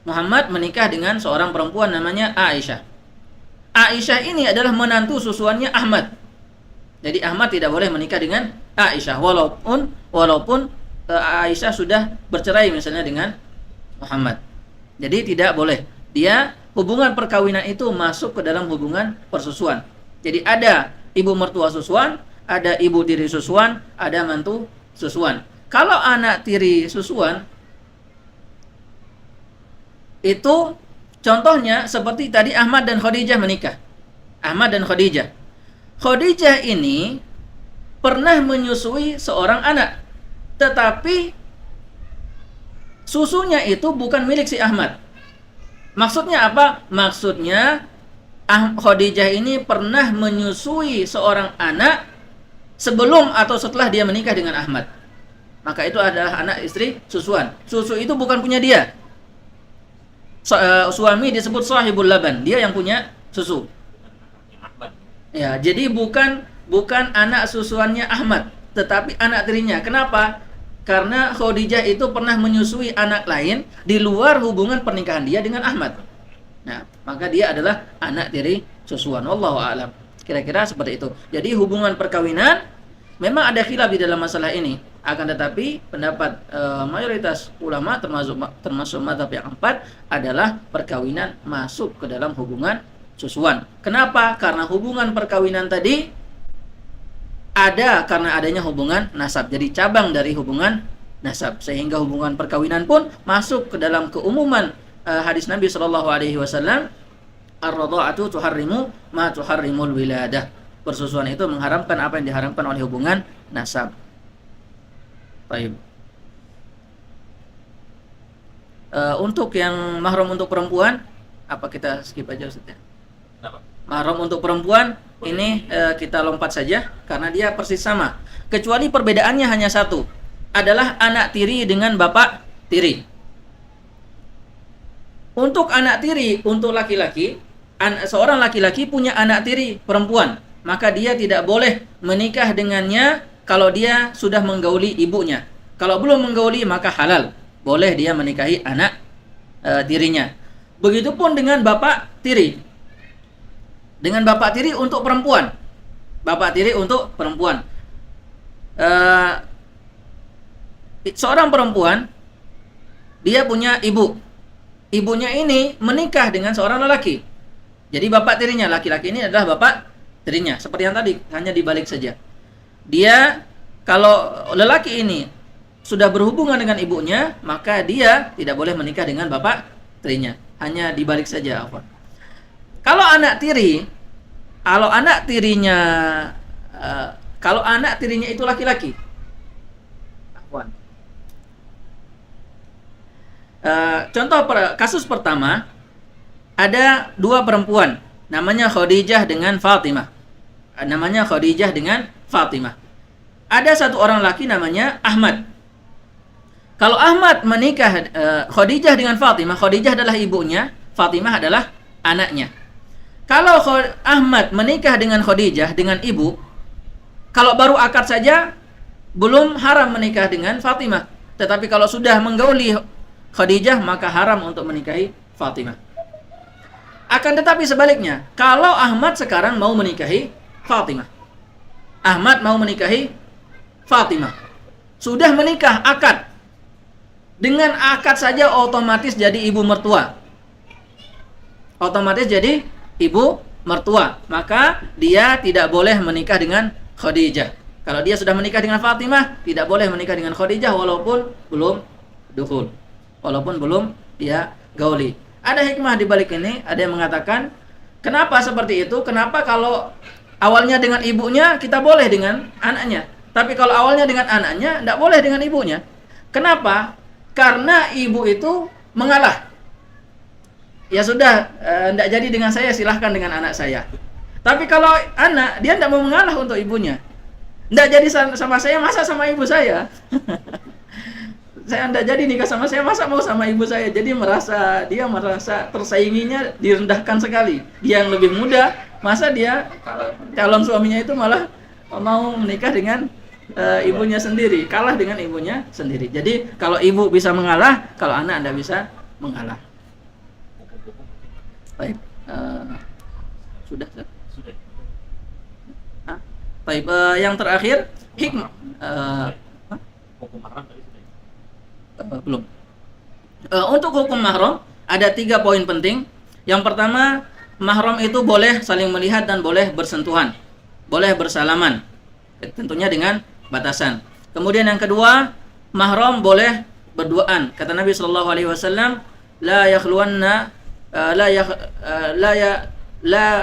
B: Muhammad menikah dengan seorang perempuan namanya Aisyah. Aisyah ini adalah menantu susuannya Ahmad. Jadi Ahmad tidak boleh menikah dengan Aisyah walaupun Aisyah sudah bercerai misalnya dengan Muhammad. Jadi tidak boleh. Dia hubungan perkawinan itu masuk ke dalam hubungan persusuan. Jadi ada ibu mertua susuan, ada ibu tiri susuan, ada mantu susuan. Kalau anak tiri susuan itu contohnya seperti tadi Ahmad dan Khadijah menikah. Ahmad dan Khadijah. Khadijah ini pernah menyusui seorang anak, tetapi susunya itu bukan milik si Ahmad. Maksudnya apa? Maksudnya Khadijah ini pernah menyusui seorang anak sebelum atau setelah dia menikah dengan Ahmad. Maka itu adalah anak istri susuan. Susu itu bukan punya dia. Suami disebut sahibul laban, dia yang punya susu. Ya, jadi bukan anak susuannya Ahmad, tetapi anak tirinya. Kenapa? Karena Khadijah itu pernah menyusui anak lain di luar hubungan pernikahan dia dengan Ahmad. Nah, maka dia adalah anak tiri susuan. Wallahu a'lam. Kira-kira seperti itu. Jadi hubungan perkawinan memang ada khilaf di dalam masalah ini. Akan tetapi pendapat mayoritas ulama termasuk mazhab yang keempat adalah perkawinan masuk ke dalam hubungan susuan. Kenapa? Karena hubungan perkawinan tadi ada karena adanya hubungan nasab. Jadi cabang dari hubungan nasab, sehingga hubungan perkawinan pun masuk ke dalam keumuman hadis Nabi Shallallahu Alaihi Wasallam, ar-radha'atu tuharrimu ma tuharrimul wiladah. Persusuan itu mengharamkan apa yang diharamkan oleh hubungan nasab. Baik. Untuk yang mahram untuk perempuan, apa kita skip aja Ustaz ya? Mahram untuk perempuan ini kita lompat saja karena dia persis sama. Kecuali perbedaannya hanya satu, adalah anak tiri dengan bapak tiri. Untuk anak tiri, untuk laki-laki, seorang laki-laki punya anak tiri perempuan, maka dia tidak boleh menikah dengannya kalau dia sudah menggauli ibunya. Kalau belum menggauli maka halal, boleh dia menikahi anak tirinya. Begitupun dengan bapak tiri. Dengan bapak tiri untuk perempuan. Bapak tiri untuk perempuan. Seorang perempuan, dia punya ibu. Ibunya ini menikah dengan seorang lelaki. Jadi bapak tirinya, laki-laki ini adalah bapak tirinya. Seperti yang tadi, hanya dibalik saja. Dia, kalau lelaki ini sudah berhubungan dengan ibunya, maka dia tidak boleh menikah dengan bapak tirinya. Hanya dibalik saja. Kalau anak tirinya itu laki-laki. Contoh kasus pertama, ada dua perempuan, namanya Khadijah dengan Fatimah. Ada satu orang laki namanya Ahmad. Kalau Ahmad menikah Khadijah dengan Fatimah, Khadijah adalah ibunya, Fatimah adalah anaknya. Kalau Ahmad menikah dengan Khadijah dengan ibu, kalau baru akad saja belum haram menikah dengan Fatimah. Tetapi kalau sudah menggauli Khadijah maka haram untuk menikahi Fatimah. Akan tetapi sebaliknya, kalau Ahmad sekarang mau menikahi Fatimah, sudah menikah akad. Dengan akad saja otomatis jadi ibu mertua. Maka dia tidak boleh menikah dengan Khadijah. Kalau dia sudah menikah dengan Fatimah, tidak boleh menikah dengan Khadijah walaupun belum dukhul. Walaupun belum dia gauli. Ada hikmah di balik ini, ada yang mengatakan, kenapa seperti itu? Kenapa kalau awalnya dengan ibunya kita boleh dengan anaknya, tapi kalau awalnya dengan anaknya tidak boleh dengan ibunya? Kenapa? Karena ibu itu mengalah. Ya sudah, tidak jadi dengan saya, silahkan dengan anak saya. Tapi kalau anak, dia tidak mau mengalah untuk ibunya. Tidak jadi sama saya, masa sama ibu saya? Saya tidak jadi nikah sama saya, masa mau sama ibu saya? Jadi dia merasa tersainginya direndahkan sekali. Dia yang lebih muda, masa dia calon suaminya itu malah mau menikah dengan ibunya sendiri, kalah dengan ibunya sendiri. Jadi kalau ibu bisa mengalah, kalau anak tidak bisa mengalah. Baik, sudah. Baik, yang terakhir hikmah. Belum. Untuk hukum mahram ada 3 poin penting. Yang pertama, mahram itu boleh saling melihat dan boleh bersentuhan, boleh bersalaman, tentunya dengan batasan. Kemudian yang kedua, mahram boleh berduaan. Kata Nabi sallallahu alaihi wasallam, la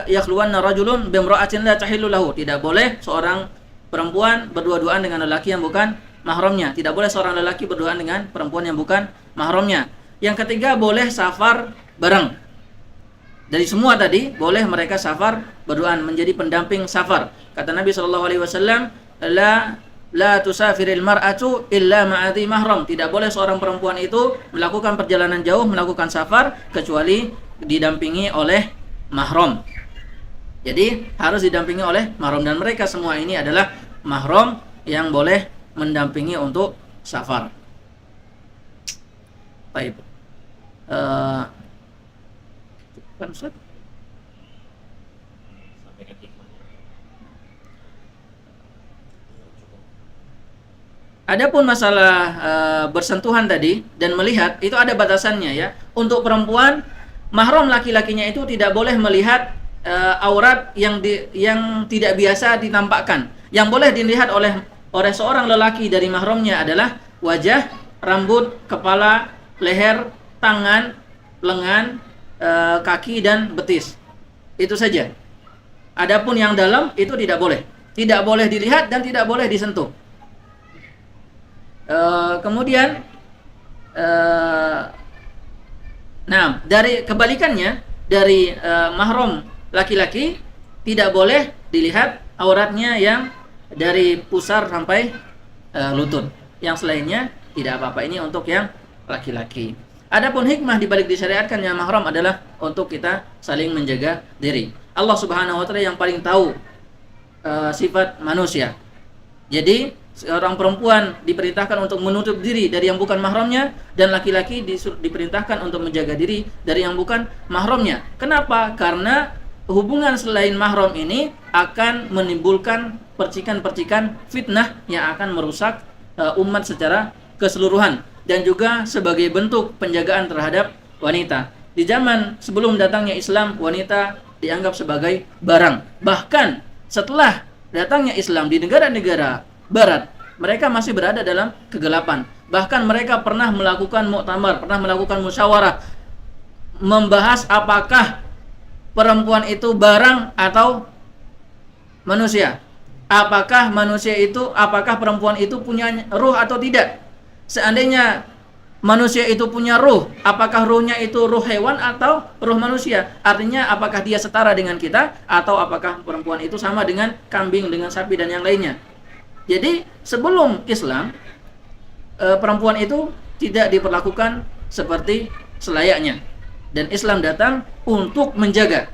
B: yakhluwanna rajulun bimra'atin la tahillu lahu. Tidak boleh seorang perempuan berdua-duaan dengan lelaki yang bukan mahramnya. Tidak boleh seorang lelaki berduaan dengan perempuan yang bukan mahramnya. Yang ketiga, boleh safar bareng. Dari semua tadi, boleh mereka safar berduaan, menjadi pendamping safar. Kata Nabi sallallahu alaihi wasallam, la tusafiril mar'atu illa ma'adhi mahram. Tidak boleh seorang perempuan itu melakukan perjalanan jauh, melakukan safar, kecuali didampingi oleh mahram. Jadi harus didampingi oleh mahram, dan mereka semua ini adalah mahram yang boleh mendampingi untuk safar. Baik. Adapun masalah bersentuhan tadi dan melihat, itu ada batasannya ya. Untuk perempuan, mahram laki-lakinya itu tidak boleh melihat aurat yang tidak biasa ditampakkan. Yang boleh dilihat oleh seorang lelaki dari mahramnya adalah wajah, rambut, kepala, leher, tangan, lengan, kaki dan betis. Itu saja. Adapun yang dalam itu tidak boleh. Tidak boleh dilihat dan tidak boleh disentuh. Kemudian nah, dari kebalikannya, dari mahram laki-laki tidak boleh dilihat auratnya yang dari pusar sampai lutut. Yang selainnya tidak apa-apa. Ini untuk yang laki-laki. Adapun hikmah dibalik disyariatkannya mahram adalah untuk kita saling menjaga diri. Allah Subhanahu wa taala yang paling tahu sifat manusia. Jadi seorang perempuan diperintahkan untuk menutup diri dari yang bukan mahramnya, dan laki-laki diperintahkan untuk menjaga diri dari yang bukan mahramnya. Kenapa? Karena hubungan selain mahram ini akan menimbulkan percikan-percikan fitnah yang akan merusak umat secara keseluruhan, dan juga sebagai bentuk penjagaan terhadap wanita. Di zaman sebelum datangnya Islam, wanita dianggap sebagai barang. Bahkan setelah datangnya Islam di negara-negara barat, mereka masih berada dalam kegelapan. Bahkan mereka pernah melakukan muktamar, pernah melakukan musyawarah, membahas apakah perempuan itu barang atau manusia. Apakah perempuan itu punya ruh atau tidak? Seandainya manusia itu punya ruh, apakah ruhnya itu ruh hewan atau ruh manusia? Artinya apakah dia setara dengan kita, atau apakah perempuan itu sama dengan kambing, dengan sapi dan yang lainnya? Jadi sebelum Islam, perempuan itu tidak diperlakukan seperti selayaknya, dan Islam datang untuk menjaga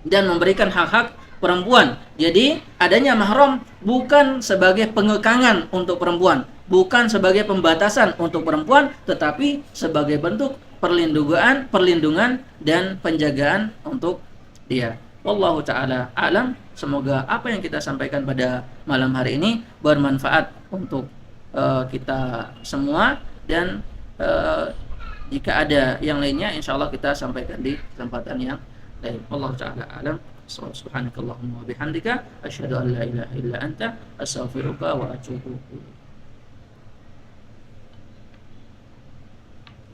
B: dan memberikan hak-hak perempuan. Jadi adanya mahram bukan sebagai pengekangan untuk perempuan, bukan sebagai pembatasan untuk perempuan, tetapi sebagai bentuk perlindungan dan penjagaan untuk dia. Wallahu taala alam. Semoga apa yang kita sampaikan pada malam hari ini bermanfaat untuk kita semua, dan jika ada yang lainnya insyaallah kita sampaikan di kesempatan yang lain. Wallahu taala alam. Subhanakallahumma wa bihamdika asyhadu an la ilaha illa anta astaghfiruka wa atubu ilaik.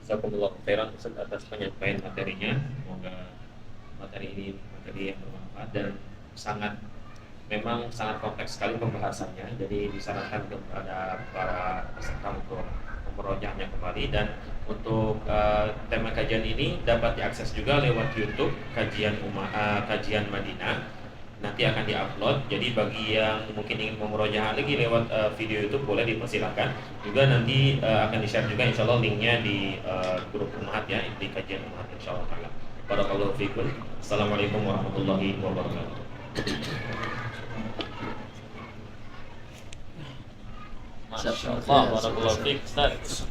A: Jazakumullah khairan Ustaz atas penyampaian materinya. Semoga materi ini materi yang bermanfaat dan memang sangat kompleks sekali pembahasannya. Jadi disarankan kepada para peserta untuk memurojaahnya kembali, dan untuk tema kajian ini dapat diakses juga lewat YouTube kajian Madinah. Nanti akan diupload. Jadi bagi yang mungkin ingin memurojaah lagi lewat video YouTube boleh dipersilakan. Juga nanti akan di-share juga insyaallah linknya di grup Ummahat ya, di kajian Ummahat insyaallah taala. Barakallahu fikum. Assalamualaikum warahmatullahi wabarakatuh. Masyaallah, barakallahu fiik Ustaz.